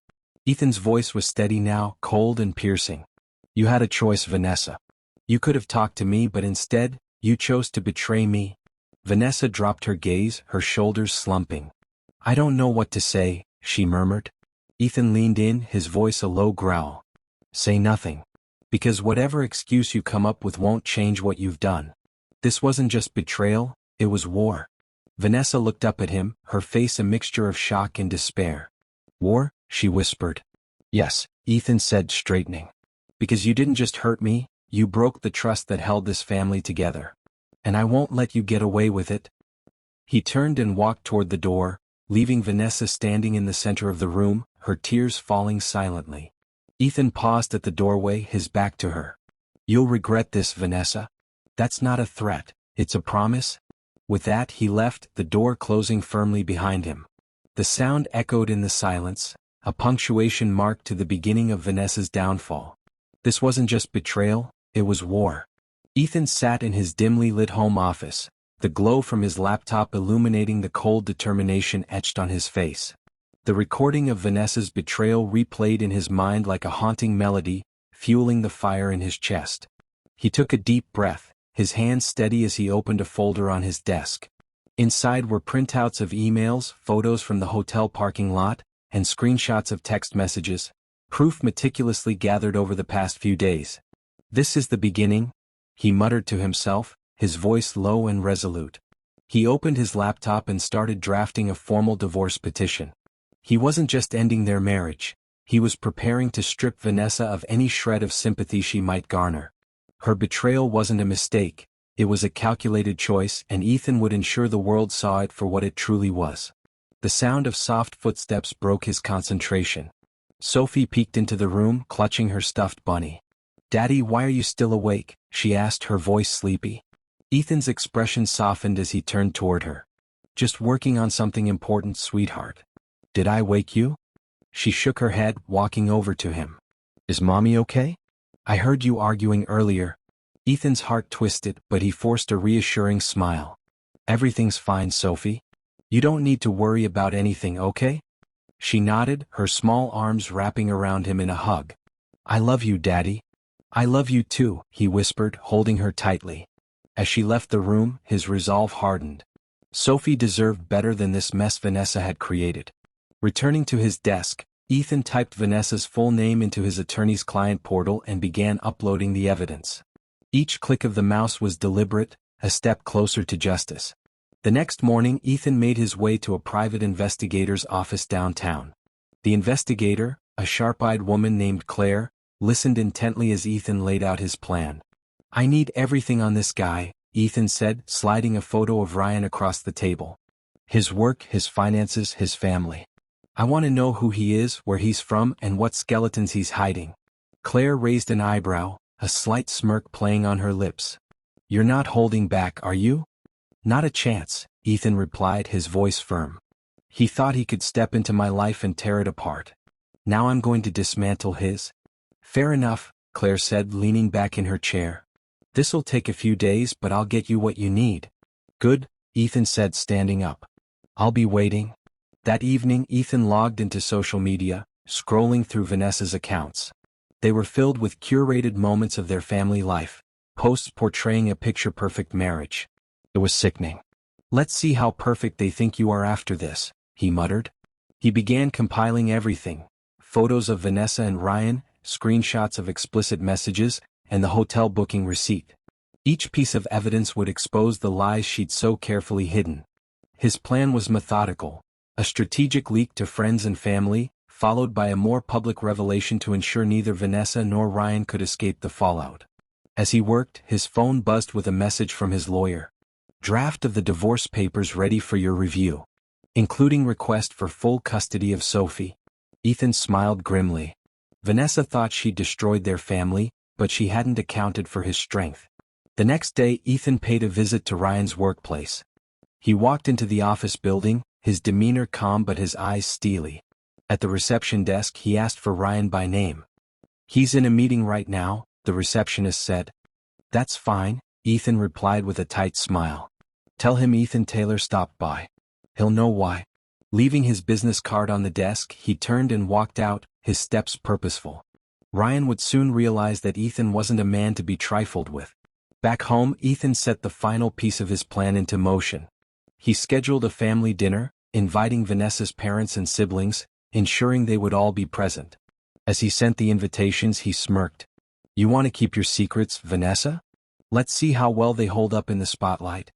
Ethan's voice was steady now, cold and piercing. You had a choice, Vanessa. You could have talked to me, but instead, you chose to betray me. Vanessa dropped her gaze, her shoulders slumping. I don't know what to say, she murmured. Ethan leaned in, his voice a low growl. Say nothing. Because whatever excuse you come up with won't change what you've done. This wasn't just betrayal, it was war. Vanessa looked up at him, her face a mixture of shock and despair. War? She whispered. Yes, Ethan said, straightening. Because you didn't just hurt me, you broke the trust that held this family together. And I won't let you get away with it. He turned and walked toward the door, leaving Vanessa standing in the center of the room, her tears falling silently. Ethan paused at the doorway, his back to her. You'll regret this, Vanessa. That's not a threat, it's a promise. With that he left, the door closing firmly behind him. The sound echoed in the silence, a punctuation mark to the beginning of Vanessa's downfall. This wasn't just betrayal, it was war. Ethan sat in his dimly lit home office, the glow from his laptop illuminating the cold determination etched on his face. The recording of Vanessa's betrayal replayed in his mind like a haunting melody, fueling the fire in his chest. He took a deep breath, his hands steady as he opened a folder on his desk. Inside were printouts of emails, photos from the hotel parking lot, and screenshots of text messages, proof meticulously gathered over the past few days. This is the beginning, he muttered to himself, his voice low and resolute. He opened his laptop and started drafting a formal divorce petition. He wasn't just ending their marriage, he was preparing to strip Vanessa of any shred of sympathy she might garner. Her betrayal wasn't a mistake, it was a calculated choice, and Ethan would ensure the world saw it for what it truly was. The sound of soft footsteps broke his concentration. Sophie peeked into the room, clutching her stuffed bunny. Daddy, why are you still awake? She asked, her voice sleepy. Ethan's expression softened as he turned toward her. Just working on something important, sweetheart. Did I wake you? She shook her head, walking over to him. Is Mommy okay? I heard you arguing earlier. Ethan's heart twisted, but he forced a reassuring smile. Everything's fine, Sophie. You don't need to worry about anything, okay? She nodded, her small arms wrapping around him in a hug. I love you, Daddy. I love you too, he whispered, holding her tightly. As she left the room, his resolve hardened. Sophie deserved better than this mess Vanessa had created. Returning to his desk, Ethan typed Vanessa's full name into his attorney's client portal and began uploading the evidence. Each click of the mouse was deliberate, a step closer to justice. The next morning, Ethan made his way to a private investigator's office downtown. The investigator, a sharp-eyed woman named Claire, listened intently as Ethan laid out his plan. I need everything on this guy, Ethan said, sliding a photo of Ryan across the table. His work, his finances, his family. I want to know who he is, where he's from, and what skeletons he's hiding. Claire raised an eyebrow, a slight smirk playing on her lips. You're not holding back, are you? Not a chance, Ethan replied, his voice firm. He thought he could step into my life and tear it apart. Now I'm going to dismantle his. Fair enough, Claire said, leaning back in her chair. This'll take a few days, but I'll get you what you need. Good, Ethan said, standing up. I'll be waiting. That evening, Ethan logged into social media, scrolling through Vanessa's accounts. They were filled with curated moments of their family life, posts portraying a picture-perfect marriage. It was sickening. Let's see how perfect they think you are after this, he muttered. He began compiling everything: photos of Vanessa and Ryan, screenshots of explicit messages, and the hotel booking receipt. Each piece of evidence would expose the lies she'd so carefully hidden. His plan was methodical: a strategic leak to friends and family, followed by a more public revelation to ensure neither Vanessa nor Ryan could escape the fallout. As he worked, his phone buzzed with a message from his lawyer. Draft of the divorce papers ready for your review, including request for full custody of Sophie. Ethan smiled grimly. Vanessa thought she'd destroyed their family, but she hadn't accounted for his strength. The next day, Ethan paid a visit to Ryan's workplace. He walked into the office building, his demeanor calm but his eyes steely. At the reception desk, he asked for Ryan by name. He's in a meeting right now, the receptionist said. That's fine, Ethan replied with a tight smile. Tell him Ethan Taylor stopped by. He'll know why. Leaving his business card on the desk, he turned and walked out, his steps purposeful. Ryan would soon realize that Ethan wasn't a man to be trifled with. Back home, Ethan set the final piece of his plan into motion. He scheduled a family dinner, inviting Vanessa's parents and siblings, ensuring they would all be present. As he sent the invitations, he smirked. You want to keep your secrets, Vanessa? Let's see how well they hold up in the spotlight.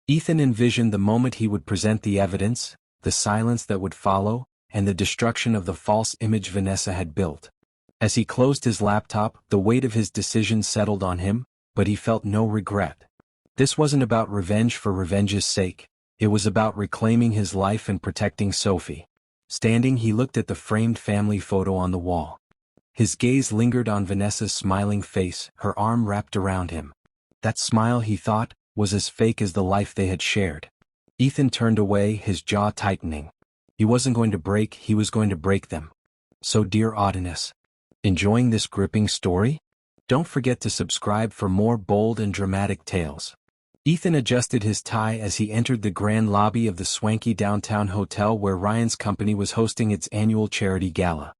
Ethan envisioned the moment he would present the evidence, the silence that would follow, and the destruction of the false image Vanessa had built. As he closed his laptop, the weight of his decision settled on him, but he felt no regret. This wasn't about revenge for revenge's sake. It was about reclaiming his life and protecting Sophie. Standing, he looked at the framed family photo on the wall. His gaze lingered on Vanessa's smiling face, her arm wrapped around him. That smile, he thought, was as fake as the life they had shared. Ethan turned away, his jaw tightening. He wasn't going to break, he was going to break them. So, dear audience, enjoying this gripping story? Don't forget to subscribe for more bold and dramatic tales. Ethan adjusted his tie as he entered the grand lobby of the swanky downtown hotel where Ryan's company was hosting its annual charity gala.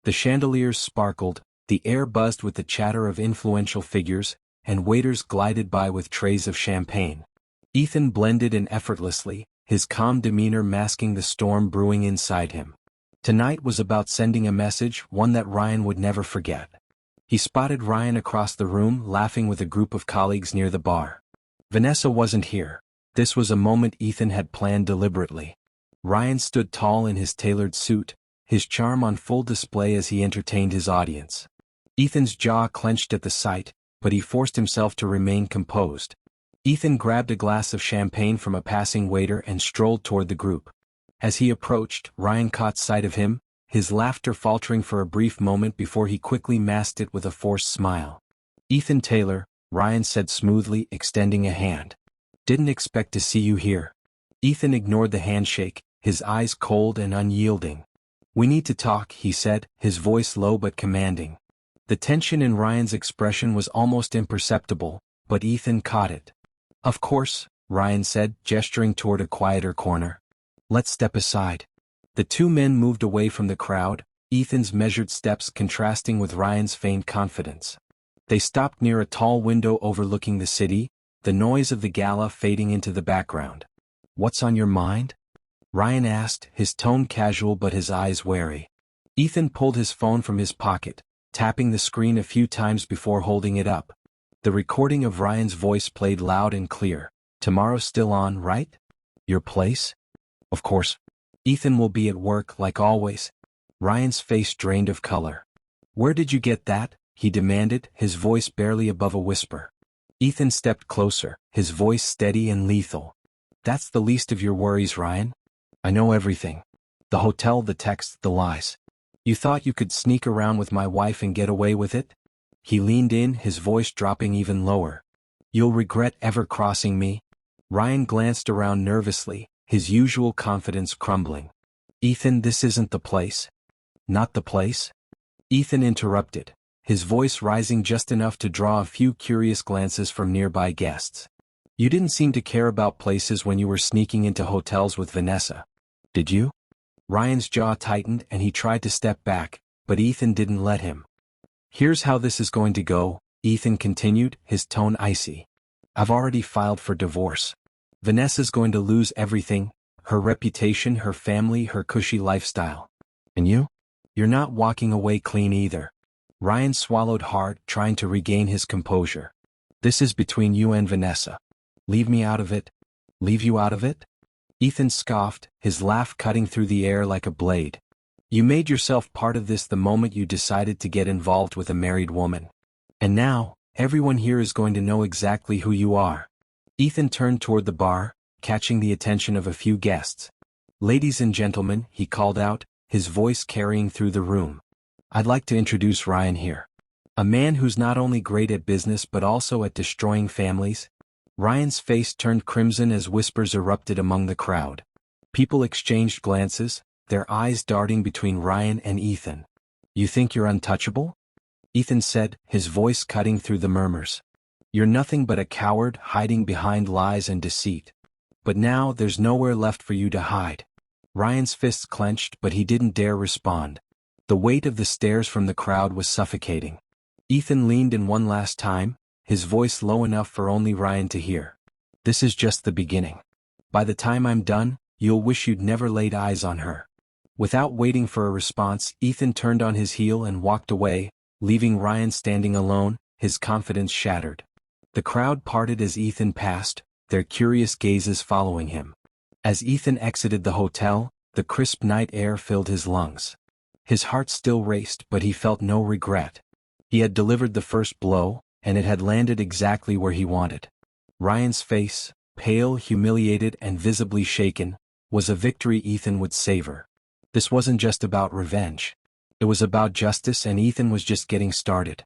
The chandeliers sparkled, the air buzzed with the chatter of influential figures, and waiters glided by with trays of champagne. Ethan blended in effortlessly, his calm demeanor masking the storm brewing inside him. Tonight was about sending a message, one that Ryan would never forget. He spotted Ryan across the room, laughing with a group of colleagues near the bar. Vanessa wasn't here. This was a moment Ethan had planned deliberately. Ryan stood tall in his tailored suit, his charm on full display as he entertained his audience. Ethan's jaw clenched at the sight, but he forced himself to remain composed. Ethan grabbed a glass of champagne from a passing waiter and strolled toward the group. As he approached, Ryan caught sight of him, his laughter faltering for a brief moment before he quickly masked it with a forced smile. Ethan Taylor, Ryan said smoothly, extending a hand. Didn't expect to see you here. Ethan ignored the handshake, his eyes cold and unyielding. We need to talk, he said, his voice low but commanding. The tension in Ryan's expression was almost imperceptible, but Ethan caught it. Of course, Ryan said, gesturing toward a quieter corner. Let's step aside. The two men moved away from the crowd, Ethan's measured steps contrasting with Ryan's feigned confidence. They stopped near a tall window overlooking the city, the noise of the gala fading into the background. What's on your mind? Ryan asked, his tone casual but his eyes wary. Ethan pulled his phone from his pocket, tapping the screen a few times before holding it up. The recording of Ryan's voice played loud and clear. Tomorrow's still on, right? Your place? Of course. Ethan will be at work like always. Ryan's face drained of color. Where did you get that? He demanded, his voice barely above a whisper. Ethan stepped closer, his voice steady and lethal. That's the least of your worries, Ryan. I know everything. The hotel, the texts, the lies. You thought you could sneak around with my wife and get away with it? He leaned in, his voice dropping even lower. You'll regret ever crossing me. Ryan glanced around nervously, his usual confidence crumbling. Ethan, this isn't the place. Not the place? Ethan interrupted, his voice rising just enough to draw a few curious glances from nearby guests. You didn't seem to care about places when you were sneaking into hotels with Vanessa. Did you? Ryan's jaw tightened and he tried to step back, but Ethan didn't let him. Here's how this is going to go, Ethan continued, his tone icy. I've already filed for divorce. Vanessa's going to lose everything, her reputation, her family, her cushy lifestyle. And you? You're not walking away clean either. Ryan swallowed hard, trying to regain his composure. This is between you and Vanessa. Leave me out of it. Leave you out of it? Ethan scoffed, his laugh cutting through the air like a blade. You made yourself part of this the moment you decided to get involved with a married woman. And now, everyone here is going to know exactly who you are. Ethan turned toward the bar, catching the attention of a few guests. Ladies and gentlemen, he called out, his voice carrying through the room. I'd like to introduce Ryan here. A man who's not only great at business but also at destroying families. Ryan's face turned crimson as whispers erupted among the crowd. People exchanged glances, their eyes darting between Ryan and Ethan. You think you're untouchable? Ethan said, his voice cutting through the murmurs. You're nothing but a coward hiding behind lies and deceit. But now there's nowhere left for you to hide. Ryan's fists clenched, but he didn't dare respond. The weight of the stares from the crowd was suffocating. Ethan leaned in one last time, his voice low enough for only Ryan to hear. This is just the beginning. By the time I'm done, you'll wish you'd never laid eyes on her. Without waiting for a response, Ethan turned on his heel and walked away, leaving Ryan standing alone, his confidence shattered. The crowd parted as Ethan passed, their curious gazes following him. As Ethan exited the hotel, the crisp night air filled his lungs. His heart still raced, but he felt no regret. He had delivered the first blow, and it had landed exactly where he wanted. Ryan's face, pale, humiliated, and visibly shaken, was a victory Ethan would savor. This wasn't just about revenge. It was about justice, and Ethan was just getting started.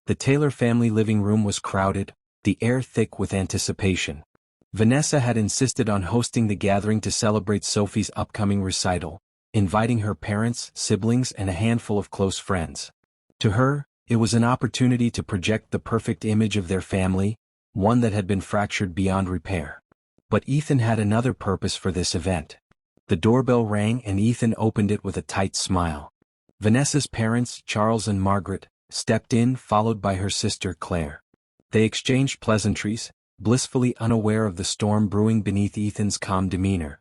The Taylor family living room was crowded, the air thick with anticipation. Vanessa had insisted on hosting the gathering to celebrate Sophie's upcoming recital, inviting her parents, siblings, and a handful of close friends. To her, it was an opportunity to project the perfect image of their family, one that had been fractured beyond repair. But Ethan had another purpose for this event. The doorbell rang and Ethan opened it with a tight smile. Vanessa's parents, Charles and Margaret, stepped in, followed by her sister Claire. They exchanged pleasantries, blissfully unaware of the storm brewing beneath Ethan's calm demeanor.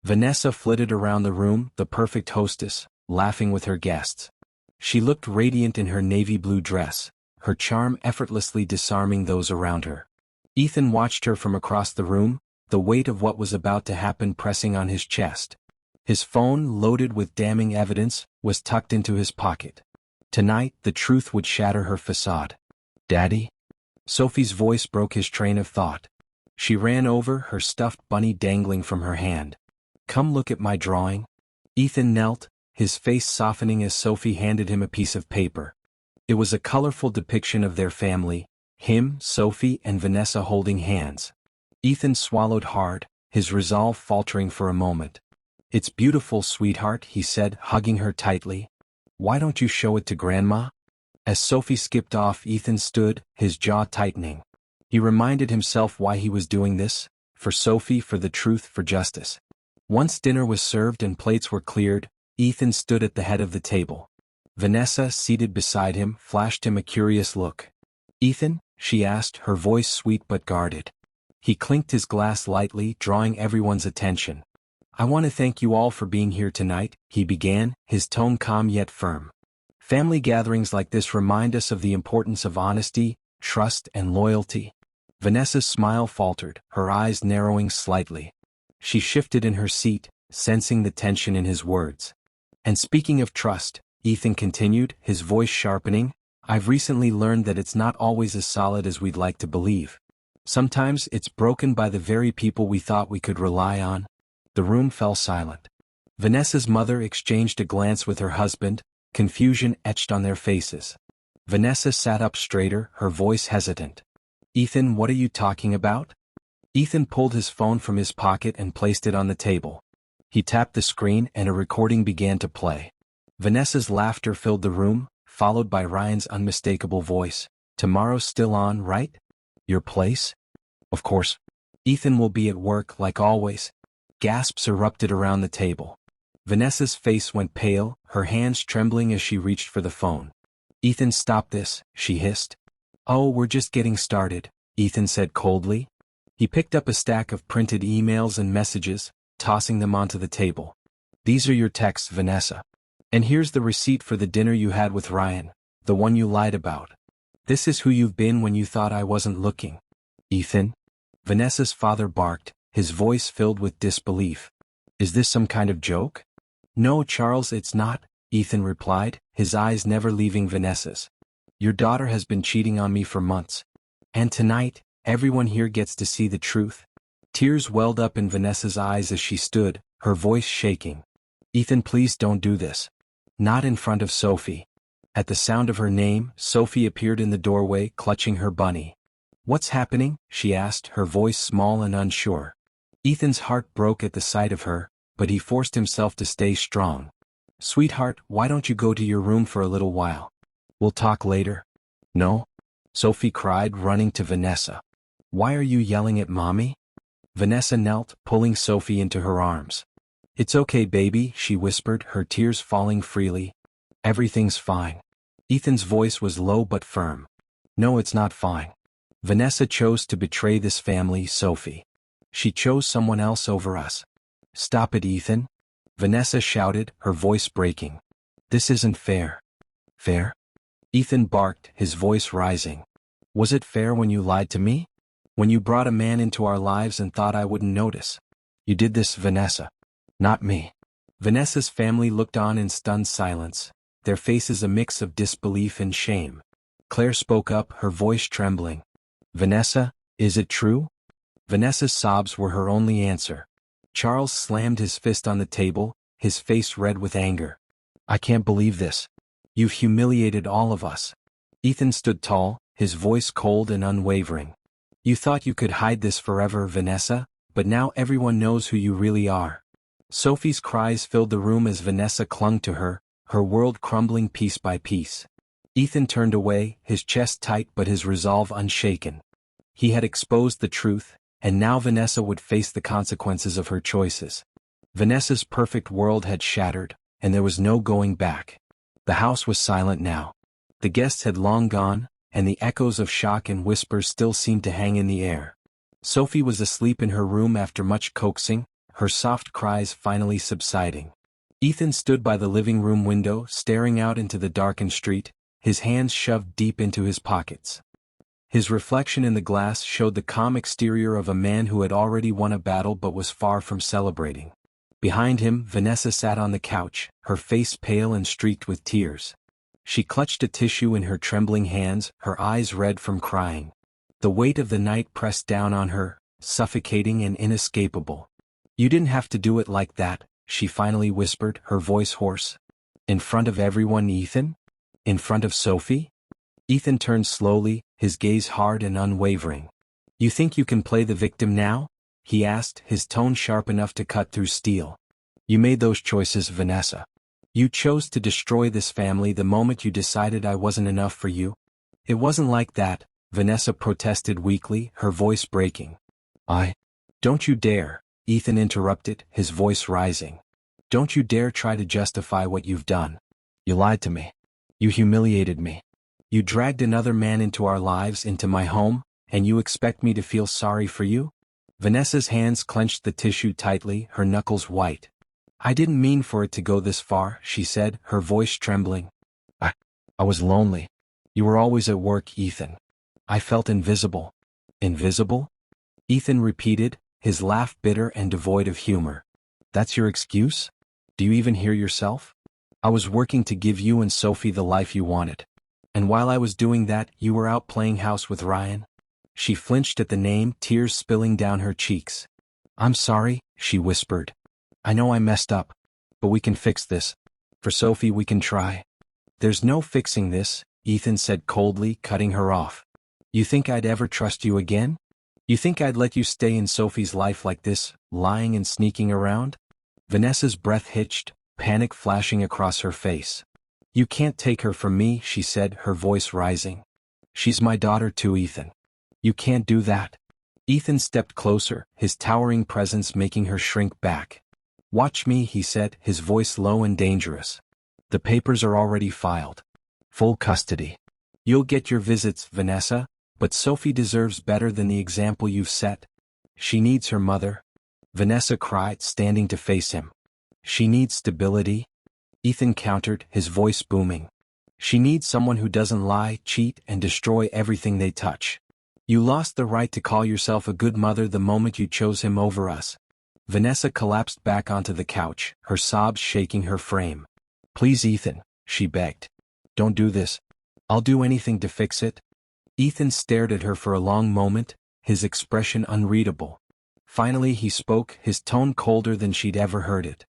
Vanessa flitted around the room, the perfect hostess, laughing with her guests. She looked radiant in her navy blue dress, her charm effortlessly disarming those around her. Ethan watched her from across the room, the weight of what was about to happen pressing on his chest. His phone, loaded with damning evidence, was tucked into his pocket. Tonight, the truth would shatter her facade. Daddy? Sophie's voice broke his train of thought. She ran over, her stuffed bunny dangling from her hand. Come look at my drawing. Ethan knelt, his face softening as Sophie handed him a piece of paper. It was a colorful depiction of their family, him, Sophie, and Vanessa holding hands. Ethan swallowed hard, his resolve faltering for a moment. It's beautiful, sweetheart, he said, hugging her tightly. Why don't you show it to Grandma? As Sophie skipped off, Ethan stood, his jaw tightening. He reminded himself why he was doing this, for Sophie, for the truth, for justice. Once dinner was served and plates were cleared, Ethan stood at the head of the table. Vanessa, seated beside him, flashed him a curious look. Ethan? She asked, her voice sweet but guarded. He clinked his glass lightly, drawing everyone's attention. I want to thank you all for being here tonight, he began, his tone calm yet firm. Family gatherings like this remind us of the importance of honesty, trust, and loyalty. Vanessa's smile faltered, her eyes narrowing slightly. She shifted in her seat, sensing the tension in his words. And speaking of trust, Ethan continued, his voice sharpening, I've recently learned that it's not always as solid as we'd like to believe. Sometimes it's broken by the very people we thought we could rely on. The room fell silent. Vanessa's mother exchanged a glance with her husband, confusion etched on their faces. Vanessa sat up straighter, her voice hesitant. Ethan, what are you talking about? Ethan pulled his phone from his pocket and placed it on the table. He tapped the screen and a recording began to play. Vanessa's laughter filled the room, followed by Ryan's unmistakable voice. Tomorrow's still on, right? Your place? Of course. Ethan will be at work like always. Gasps erupted around the table. Vanessa's face went pale, her hands trembling as she reached for the phone. Ethan, stop this, she hissed. Oh, we're just getting started, Ethan said coldly. He picked up a stack of printed emails and messages, tossing them onto the table. These are your texts, Vanessa. And here's the receipt for the dinner you had with Ryan, the one you lied about. This is who you've been when you thought I wasn't looking. Ethan? Vanessa's father barked, his voice filled with disbelief. Is this some kind of joke? No, Charles, it's not, Ethan replied, his eyes never leaving Vanessa's. Your daughter has been cheating on me for months. And tonight, everyone here gets to see the truth. Tears welled up in Vanessa's eyes as she stood, her voice shaking. Ethan, please don't do this. Not in front of Sophie. At the sound of her name, Sophie appeared in the doorway, clutching her bunny. What's happening? She asked, her voice small and unsure. Ethan's heart broke at the sight of her, but he forced himself to stay strong. Sweetheart, why don't you go to your room for a little while? We'll talk later. No? Sophie cried, running to Vanessa. Why are you yelling at Mommy? Vanessa knelt, pulling Sophie into her arms. It's okay, baby, she whispered, her tears falling freely. Everything's fine. Ethan's voice was low but firm. No, it's not fine. Vanessa chose to betray this family, Sophie. She chose someone else over us. Stop it, Ethan. Vanessa shouted, her voice breaking. This isn't fair. Fair? Ethan barked, his voice rising. Was it fair when you lied to me? When you brought a man into our lives and thought I wouldn't notice? You did this, Vanessa. Not me. Vanessa's family looked on in stunned silence, their faces a mix of disbelief and shame. Claire spoke up, her voice trembling. Vanessa, is it true? Vanessa's sobs were her only answer. Charles slammed his fist on the table, his face red with anger. I can't believe this. You've humiliated all of us. Ethan stood tall, his voice cold and unwavering. You thought you could hide this forever, Vanessa, but now everyone knows who you really are. Sophie's cries filled the room as Vanessa clung to her, her world crumbling piece by piece. Ethan turned away, his chest tight but his resolve unshaken. He had exposed the truth, and now Vanessa would face the consequences of her choices. Vanessa's perfect world had shattered, and there was no going back. The house was silent now. The guests had long gone, and the echoes of shock and whispers still seemed to hang in the air. Sophie was asleep in her room after much coaxing, her soft cries finally subsiding. Ethan stood by the living room window, staring out into the darkened street, his hands shoved deep into his pockets. His reflection in the glass showed the calm exterior of a man who had already won a battle but was far from celebrating. Behind him, Vanessa sat on the couch, her face pale and streaked with tears. She clutched a tissue in her trembling hands, her eyes red from crying. The weight of the night pressed down on her, suffocating and inescapable. You didn't have to do it like that, she finally whispered, her voice hoarse. In front of everyone, Ethan? In front of Sophie? Ethan turned slowly, his gaze hard and unwavering. You think you can play the victim now? He asked, his tone sharp enough to cut through steel. You made those choices, Vanessa. You chose to destroy this family the moment you decided I wasn't enough for you. It wasn't like that, Vanessa protested weakly, her voice breaking. Don't you dare, Ethan interrupted, his voice rising. Don't you dare try to justify what you've done. You lied to me. You humiliated me. You dragged another man into our lives, into my home, and you expect me to feel sorry for you? Vanessa's hands clenched the tissue tightly, her knuckles white. I didn't mean for it to go this far, she said, her voice trembling. I was lonely. You were always at work, Ethan. I felt invisible. Invisible? Ethan repeated, his laugh bitter and devoid of humor. That's your excuse? Do you even hear yourself? I was working to give you and Sophie the life you wanted. And while I was doing that, you were out playing house with Ryan? She flinched at the name, tears spilling down her cheeks. I'm sorry, she whispered. I know I messed up. But we can fix this. For Sophie we can try. There's no fixing this, Ethan said coldly, cutting her off. You think I'd ever trust you again? You think I'd let you stay in Sophie's life like this, lying and sneaking around? Vanessa's breath hitched, panic flashing across her face. "You can't take her from me," she said, her voice rising. "She's my daughter too, Ethan. You can't do that." Ethan stepped closer, his towering presence making her shrink back. "Watch me," he said, his voice low and dangerous. "The papers are already filed. Full custody. You'll get your visits, Vanessa, but Sophie deserves better than the example you've set. She needs her mother." Vanessa cried, standing to face him. "She needs stability," Ethan countered, his voice booming. "She needs someone who doesn't lie, cheat, and destroy everything they touch. You lost the right to call yourself a good mother the moment you chose him over us." Vanessa collapsed back onto the couch, her sobs shaking her frame. "Please, Ethan," she begged. "Don't do this. I'll do anything to fix it." Ethan stared at her for a long moment, his expression unreadable. Finally he spoke, his tone colder than she'd ever heard it.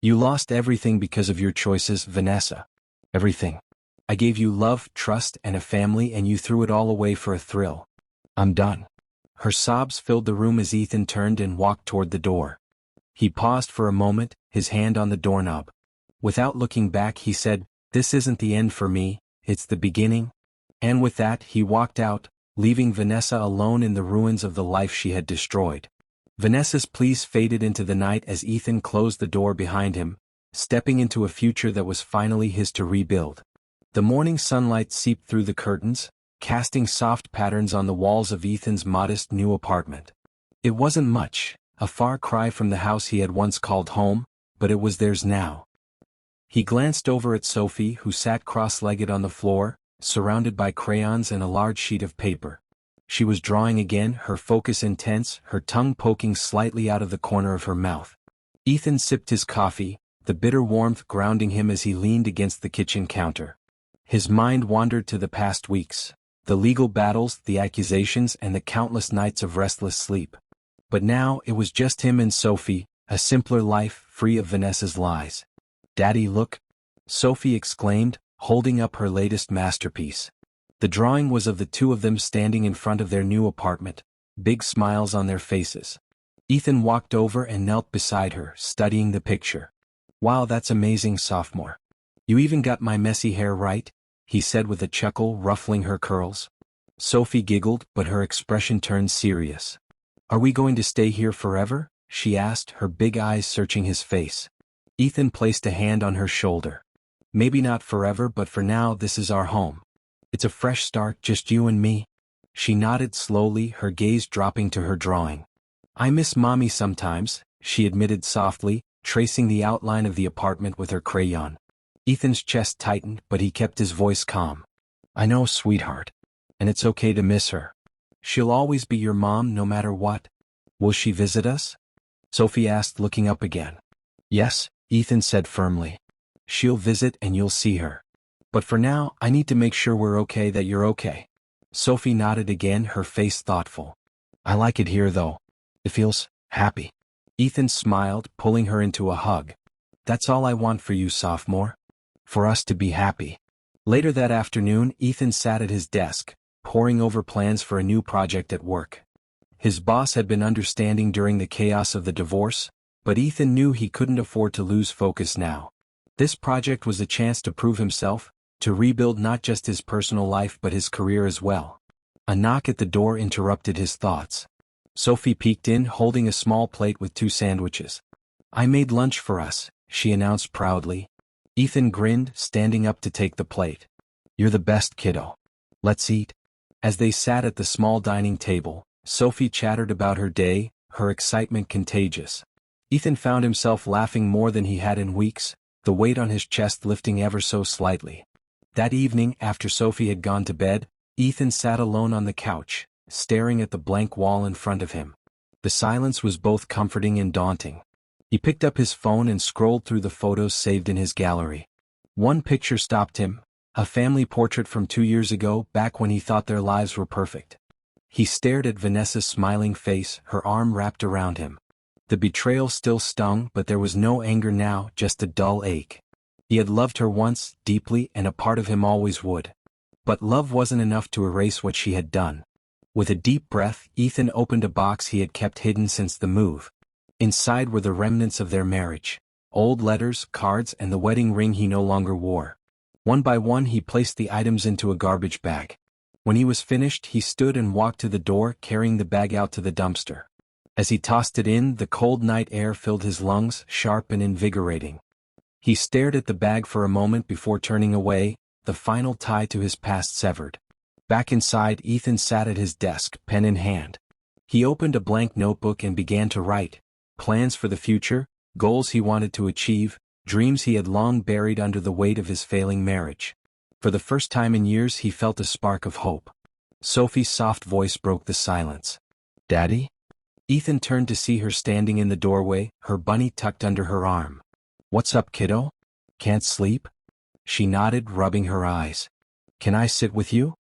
"You lost everything because of your choices, Vanessa. Everything. I gave you love, trust, and a family, and you threw it all away for a thrill. I'm done." Her sobs filled the room as Ethan turned and walked toward the door. He paused for a moment, his hand on the doorknob. Without looking back he said, "This isn't the end for me, it's the beginning." And with that he walked out, leaving Vanessa alone in the ruins of the life she had destroyed. Vanessa's pleas faded into the night as Ethan closed the door behind him, stepping into a future that was finally his to rebuild. The morning sunlight seeped through the curtains, casting soft patterns on the walls of Ethan's modest new apartment. It wasn't much, a far cry from the house he had once called home, but it was theirs now. He glanced over at Sophie, who sat cross-legged on the floor, surrounded by crayons and a large sheet of paper. She was drawing again, her focus intense, her tongue poking slightly out of the corner of her mouth. Ethan sipped his coffee, the bitter warmth grounding him as he leaned against the kitchen counter. His mind wandered to the past weeks, the legal battles, the accusations, and the countless nights of restless sleep. But now it was just him and Sophie, a simpler life, free of Vanessa's lies. "Daddy, look!" Sophie exclaimed, holding up her latest masterpiece. The drawing was of the two of them standing in front of their new apartment, big smiles on their faces. Ethan walked over and knelt beside her, studying the picture. "Wow, that's amazing, sophomore. You even got my messy hair right," he said with a chuckle, ruffling her curls. Sophie giggled, but her expression turned serious. "Are we going to stay here forever?" she asked, her big eyes searching his face. Ethan placed a hand on her shoulder. "Maybe not forever, but for now this is our home. It's a fresh start, just you and me." She nodded slowly, her gaze dropping to her drawing. "I miss Mommy sometimes," she admitted softly, tracing the outline of the apartment with her crayon. Ethan's chest tightened, but he kept his voice calm. "I know, sweetheart. And it's okay to miss her. She'll always be your mom no matter what." "Will she visit us?" Sophie asked, looking up again. "Yes," Ethan said firmly. "She'll visit and you'll see her. But for now, I need to make sure we're okay, that you're okay." Sophie nodded again, her face thoughtful. "I like it here though. It feels happy." Ethan smiled, pulling her into a hug. "That's all I want for you, sophomore. For us to be happy." Later that afternoon, Ethan sat at his desk, poring over plans for a new project at work. His boss had been understanding during the chaos of the divorce, but Ethan knew he couldn't afford to lose focus now. This project was a chance to prove himself, to rebuild not just his personal life but his career as well. A knock at the door interrupted his thoughts. Sophie peeked in, holding a small plate with 2 sandwiches. "I made lunch for us," she announced proudly. Ethan grinned, standing up to take the plate. "You're the best, kiddo. Let's eat." As they sat at the small dining table, Sophie chattered about her day, her excitement contagious. Ethan found himself laughing more than he had in weeks, the weight on his chest lifting ever so slightly. That evening, after Sophie had gone to bed, Ethan sat alone on the couch, staring at the blank wall in front of him. The silence was both comforting and daunting. He picked up his phone and scrolled through the photos saved in his gallery. One picture stopped him, a family portrait from 2 years ago, back when he thought their lives were perfect. He stared at Vanessa's smiling face, her arm wrapped around him. The betrayal still stung, but there was no anger now, just a dull ache. He had loved her once, deeply, and a part of him always would. But love wasn't enough to erase what she had done. With a deep breath, Ethan opened a box he had kept hidden since the move. Inside were the remnants of their marriage, old letters, cards, and the wedding ring he no longer wore. One by one he placed the items into a garbage bag. When he was finished, he stood and walked to the door, carrying the bag out to the dumpster. As he tossed it in, the cold night air filled his lungs, sharp and invigorating. He stared at the bag for a moment before turning away, the final tie to his past severed. Back inside, Ethan sat at his desk, pen in hand. He opened a blank notebook and began to write. Plans for the future, goals he wanted to achieve, dreams he had long buried under the weight of his failing marriage. For the first time in years he felt a spark of hope. Sophie's soft voice broke the silence. "Daddy?" Ethan turned to see her standing in the doorway, her bunny tucked under her arm. "What's up, kiddo? Can't sleep?" She nodded, rubbing her eyes. "Can I sit with you?"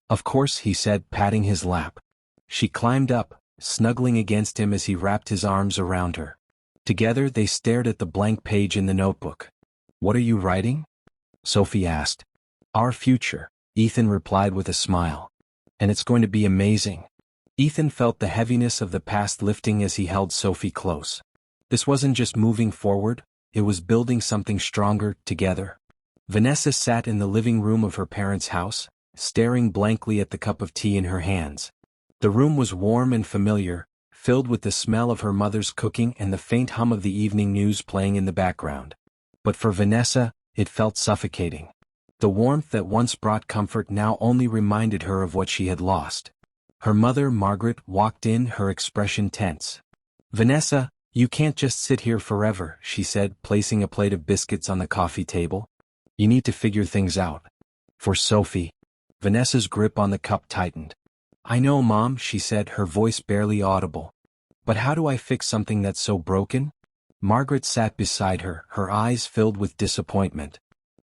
"Of course," he said, patting his lap. She climbed up, snuggling against him as he wrapped his arms around her. Together they stared at the blank page in the notebook. "What are you writing?" Sophie asked. "Our future," Ethan replied with a smile. "And it's going to be amazing." Ethan felt the heaviness of the past lifting as he held Sophie close. This wasn't just moving forward, it was building something stronger, together. Vanessa sat in the living room of her parents' house, staring blankly at the cup of tea in her hands. The room was warm and familiar, filled with the smell of her mother's cooking and the faint hum of the evening news playing in the background. But for Vanessa, it felt suffocating. The warmth that once brought comfort now only reminded her of what she had lost. Her mother, Margaret, walked in, her expression tense. "Vanessa, you can't just sit here forever," she said, placing a plate of biscuits on the coffee table. "You need to figure things out." For Sophie, Vanessa's grip on the cup tightened. "I know, Mom," she said, her voice barely audible. "But how do I fix something that's so broken?" Margaret sat beside her, her eyes filled with disappointment.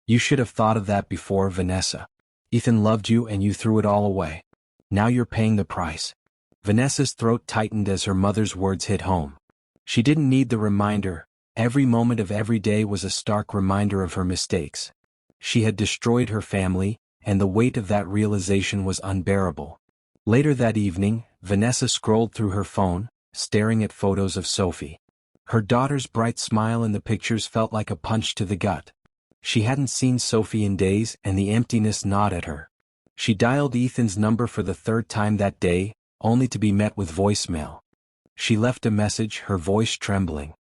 "You should have thought of that before, Vanessa. Ethan loved you and you threw it all away. Now you're paying the price." Vanessa's throat tightened as her mother's words hit home. She didn't need the reminder. Every moment of every day was a stark reminder of her mistakes. She had destroyed her family, and the weight of that realization was unbearable. Later that evening, Vanessa scrolled through her phone, staring at photos of Sophie. Her daughter's bright smile in the pictures felt like a punch to the gut. She hadn't seen Sophie in days, and the emptiness gnawed at her. She dialed Ethan's number for the third time that day, only to be met with voicemail. She left a message, her voice trembling.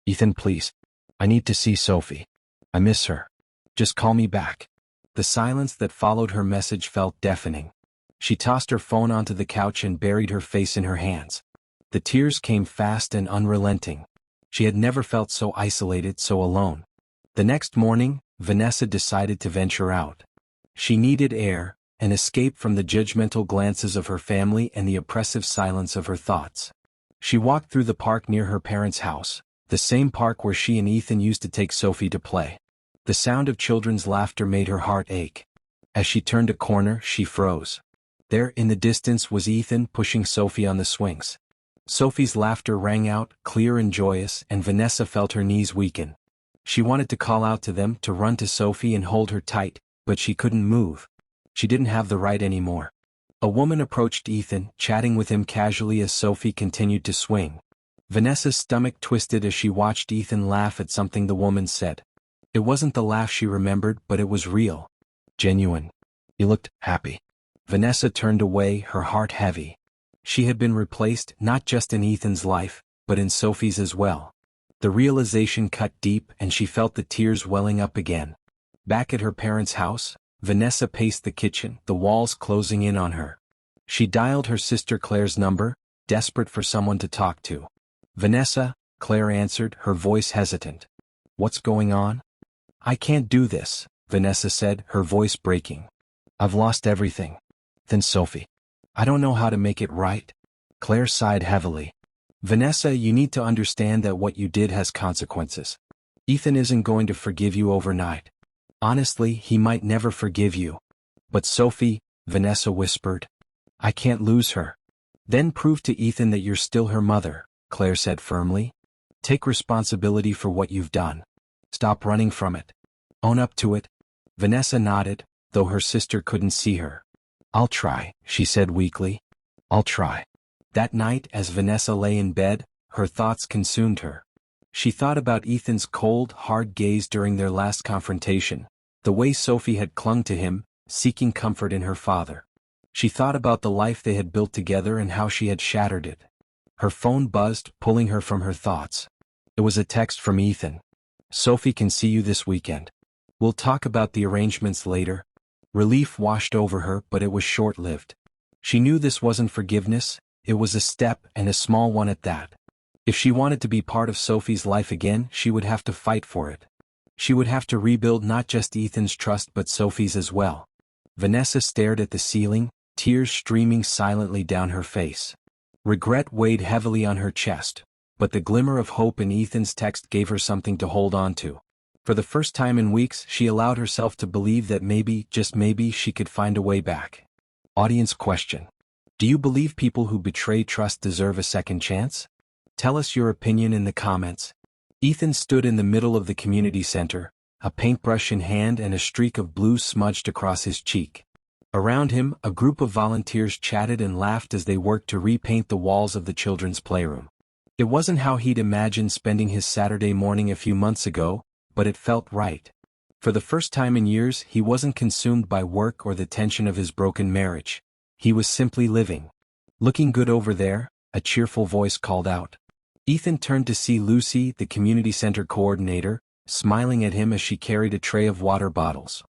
"Ethan, please. I need to see Sophie. I miss her. Just call me back." The silence that followed her message felt deafening. She tossed her phone onto the couch and buried her face in her hands. The tears came fast and unrelenting. She had never felt so isolated, so alone. The next morning, Vanessa decided to venture out. She needed air, an escape from the judgmental glances of her family and the oppressive silence of her thoughts. She walked through the park near her parents' house, the same park where she and Ethan used to take Sophie to play. The sound of children's laughter made her heart ache. As she turned a corner, she froze. There in the distance was Ethan pushing Sophie on the swings. Sophie's laughter rang out, clear and joyous, and Vanessa felt her knees weaken. She wanted to call out to them, to run to Sophie and hold her tight, but she couldn't move. She didn't have the right anymore. A woman approached Ethan, chatting with him casually as Sophie continued to swing. Vanessa's stomach twisted as she watched Ethan laugh at something the woman said. It wasn't the laugh she remembered, but it was real. Genuine. He looked happy. Vanessa turned away, her heart heavy. She had been replaced, not just in Ethan's life, but in Sophie's as well. The realization cut deep, and she felt the tears welling up again. Back at her parents' house, Vanessa paced the kitchen, the walls closing in on her. She dialed her sister Claire's number, desperate for someone to talk to. "Vanessa," Claire answered, her voice hesitant. "What's going on?" "I can't do this," Vanessa said, her voice breaking. "I've lost everything." Then Sophie. "I don't know how to make it right." Claire sighed heavily. "Vanessa, you need to understand that what you did has consequences. Ethan isn't going to forgive you overnight. Honestly, he might never forgive you." "But Sophie," Vanessa whispered. "I can't lose her." "Then prove to Ethan that you're still her mother," Claire said firmly. "Take responsibility for what you've done. Stop running from it. Own up to it." Vanessa nodded, though her sister couldn't see her. "I'll try," she said weakly. "I'll try." That night, as Vanessa lay in bed, her thoughts consumed her. She thought about Ethan's cold, hard gaze during their last confrontation, the way Sophie had clung to him, seeking comfort in her father. She thought about the life they had built together and how she had shattered it. Her phone buzzed, pulling her from her thoughts. It was a text from Ethan. "Sophie can see you this weekend. We'll talk about the arrangements later." Relief washed over her, but it was short-lived. She knew this wasn't forgiveness, it was a step, and a small one at that. If she wanted to be part of Sophie's life again, she would have to fight for it. She would have to rebuild not just Ethan's trust but Sophie's as well. Vanessa stared at the ceiling, tears streaming silently down her face. Regret weighed heavily on her chest, but the glimmer of hope in Ethan's text gave her something to hold on to. For the first time in weeks, she allowed herself to believe that maybe, just maybe, she could find a way back. Audience question: do you believe people who betray trust deserve a second chance? Tell us your opinion in the comments. Ethan stood in the middle of the community center, a paintbrush in hand and a streak of blue smudged across his cheek. Around him, a group of volunteers chatted and laughed as they worked to repaint the walls of the children's playroom. It wasn't how he'd imagined spending his Saturday morning a few months ago, but it felt right. For the first time in years, he wasn't consumed by work or the tension of his broken marriage. He was simply living. "Looking good over there," a cheerful voice called out. Ethan turned to see Lucy, the community center coordinator, smiling at him as she carried a tray of water bottles.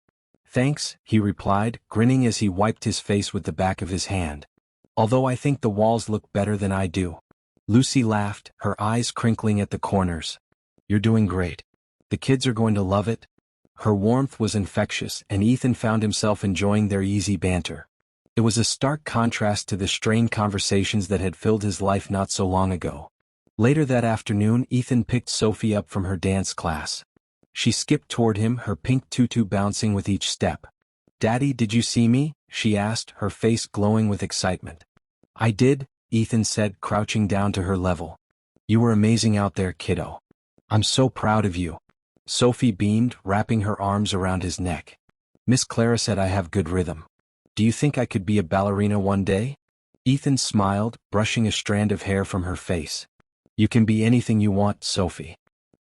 "Thanks," he replied, grinning as he wiped his face with the back of his hand. "Although I think the walls look better than I do." Lucy laughed, her eyes crinkling at the corners. "You're doing great. The kids are going to love it." Her warmth was infectious, and Ethan found himself enjoying their easy banter. It was a stark contrast to the strained conversations that had filled his life not so long ago. Later that afternoon, Ethan picked Sophie up from her dance class. She skipped toward him, her pink tutu bouncing with each step. "Daddy, did you see me?" she asked, her face glowing with excitement. "I did," Ethan said, crouching down to her level. "You were amazing out there, kiddo. I'm so proud of you." Sophie beamed, wrapping her arms around his neck. "Miss Clara said I have good rhythm. Do you think I could be a ballerina one day?" Ethan smiled, brushing a strand of hair from her face. "You can be anything you want, Sophie.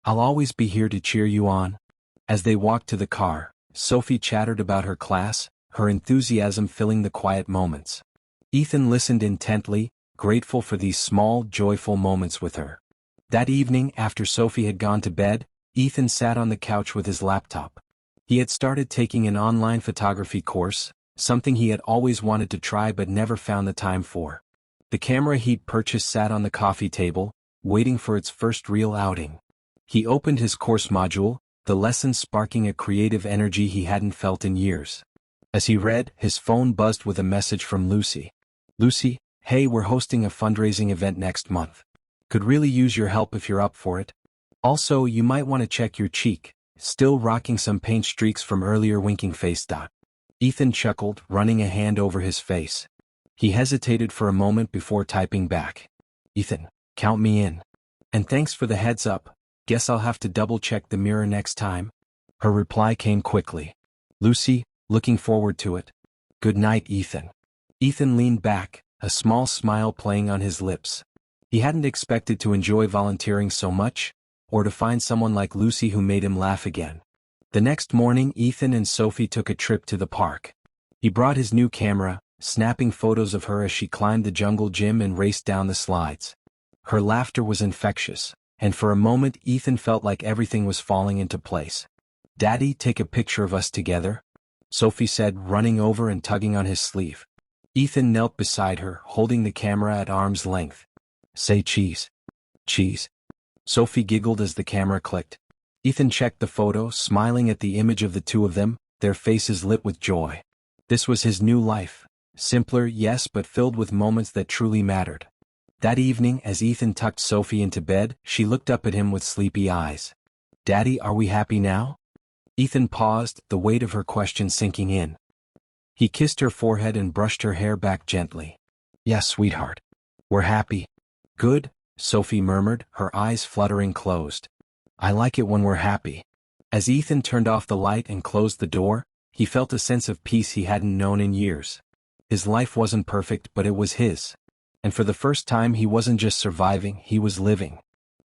I'll always be here to cheer you on." As they walked to the car, Sophie chattered about her class, her enthusiasm filling the quiet moments. Ethan listened intently, grateful for these small, joyful moments with her. That evening, after Sophie had gone to bed, Ethan sat on the couch with his laptop. He had started taking an online photography course, something he had always wanted to try but never found the time for. The camera he'd purchased sat on the coffee table, waiting for its first real outing. He opened his course module, the lesson sparking a creative energy he hadn't felt in years. As he read, his phone buzzed with a message from Lucy. "Lucy, hey, we're hosting a fundraising event next month. Could really use your help if you're up for it. Also, you might want to check your cheek, still rocking some paint streaks from earlier winking face. Ethan chuckled, running a hand over his face. He hesitated for a moment before typing back. "Ethan, count me in. And thanks for the heads up. Guess I'll have to double-check the mirror next time." Her reply came quickly. "Lucy, looking forward to it. Good night, Ethan." Ethan leaned back, a small smile playing on his lips. He hadn't expected to enjoy volunteering so much, or to find someone like Lucy who made him laugh again. The next morning, Ethan and Sophie took a trip to the park. He brought his new camera, snapping photos of her as she climbed the jungle gym and raced down the slides. Her laughter was infectious, and for a moment Ethan felt like everything was falling into place. "Daddy, take a picture of us together," Sophie said, running over and tugging on his sleeve. Ethan knelt beside her, holding the camera at arm's length. "Say cheese." "Cheese." Sophie giggled as the camera clicked. Ethan checked the photo, smiling at the image of the two of them, their faces lit with joy. This was his new life. Simpler, yes, but filled with moments that truly mattered. That evening, as Ethan tucked Sophie into bed, she looked up at him with sleepy eyes. "Daddy, are we happy now?" Ethan paused, the weight of her question sinking in. He kissed her forehead and brushed her hair back gently. "Yes, sweetheart. We're happy." "Good," Sophie murmured, her eyes fluttering closed. "I like it when we're happy." As Ethan turned off the light and closed the door, he felt a sense of peace he hadn't known in years. His life wasn't perfect, but it was his. And for the first time he wasn't just surviving, he was living.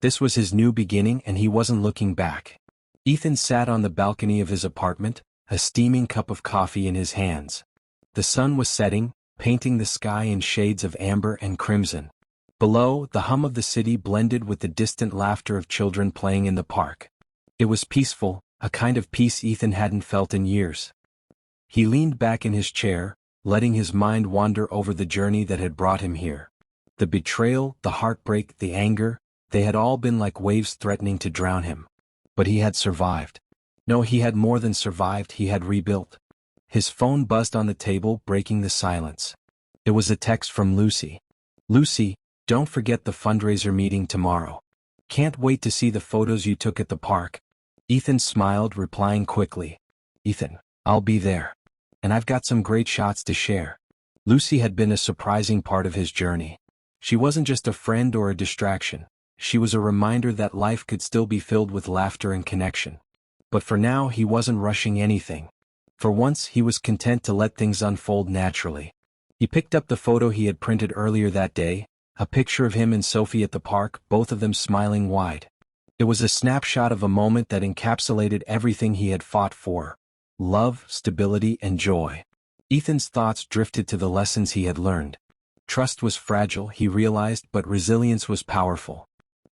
This was his new beginning and he wasn't looking back. Ethan sat on the balcony of his apartment, a steaming cup of coffee in his hands. The sun was setting, painting the sky in shades of amber and crimson. Below, the hum of the city blended with the distant laughter of children playing in the park. It was peaceful, a kind of peace Ethan hadn't felt in years. He leaned back in his chair, letting his mind wander over the journey that had brought him here. The betrayal, the heartbreak, the anger, they had all been like waves threatening to drown him. But he had survived. No, he had more than survived, he had rebuilt. His phone buzzed on the table, breaking the silence. It was a text from Lucy. "Lucy, don't forget the fundraiser meeting tomorrow. Can't wait to see the photos you took at the park." Ethan smiled, replying quickly. "Ethan, I'll be there. And I've got some great shots to share." Lucy had been a surprising part of his journey. She wasn't just a friend or a distraction. She was a reminder that life could still be filled with laughter and connection. But for now he wasn't rushing anything. For once he was content to let things unfold naturally. He picked up the photo he had printed earlier that day, a picture of him and Sophie at the park, both of them smiling wide. It was a snapshot of a moment that encapsulated everything he had fought for: love, stability, and joy. Ethan's thoughts drifted to the lessons he had learned. Trust was fragile, he realized, but resilience was powerful.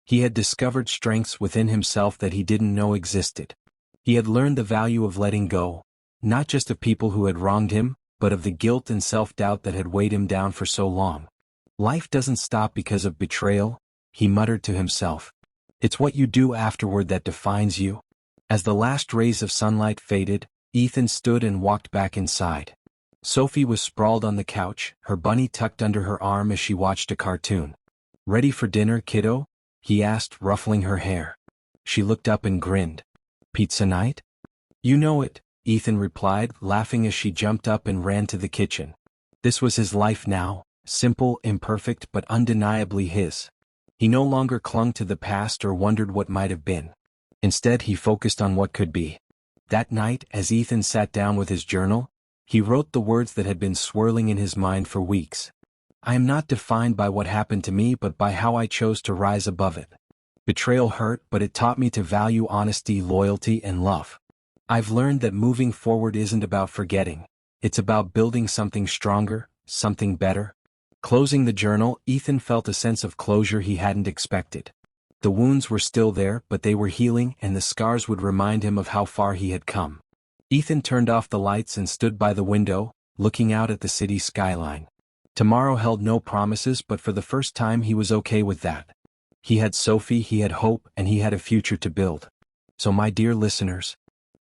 He had discovered strengths within himself that he didn't know existed. He had learned the value of letting go, not just of people who had wronged him, but of the guilt and self-doubt that had weighed him down for so long. Life doesn't stop because of betrayal, he muttered to himself. It's what you do afterward that defines you. As the last rays of sunlight faded, Ethan stood and walked back inside. Sophie was sprawled on the couch, her bunny tucked under her arm as she watched a cartoon. "Ready for dinner, kiddo?" he asked, ruffling her hair. She looked up and grinned. "Pizza night?" "You know it," Ethan replied, laughing as she jumped up and ran to the kitchen. This was his life now, simple, imperfect, but undeniably his. He no longer clung to the past or wondered what might have been. Instead, he focused on what could be. That night, as Ethan sat down with his journal, he wrote the words that had been swirling in his mind for weeks. "I am not defined by what happened to me but by how I chose to rise above it. Betrayal hurt, but it taught me to value honesty, loyalty, and love. I've learned that moving forward isn't about forgetting. It's about building something stronger, something better." Closing the journal, Ethan felt a sense of closure he hadn't expected. The wounds were still there, but they were healing, and the scars would remind him of how far he had come. Ethan turned off the lights and stood by the window, looking out at the city skyline. Tomorrow held no promises, but for the first time he was okay with that. He had Sophie, he had hope, and he had a future to build. So my dear listeners,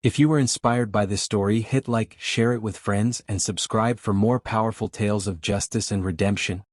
if you were inspired by this story, hit like, share it with friends, and subscribe for more powerful tales of justice and redemption.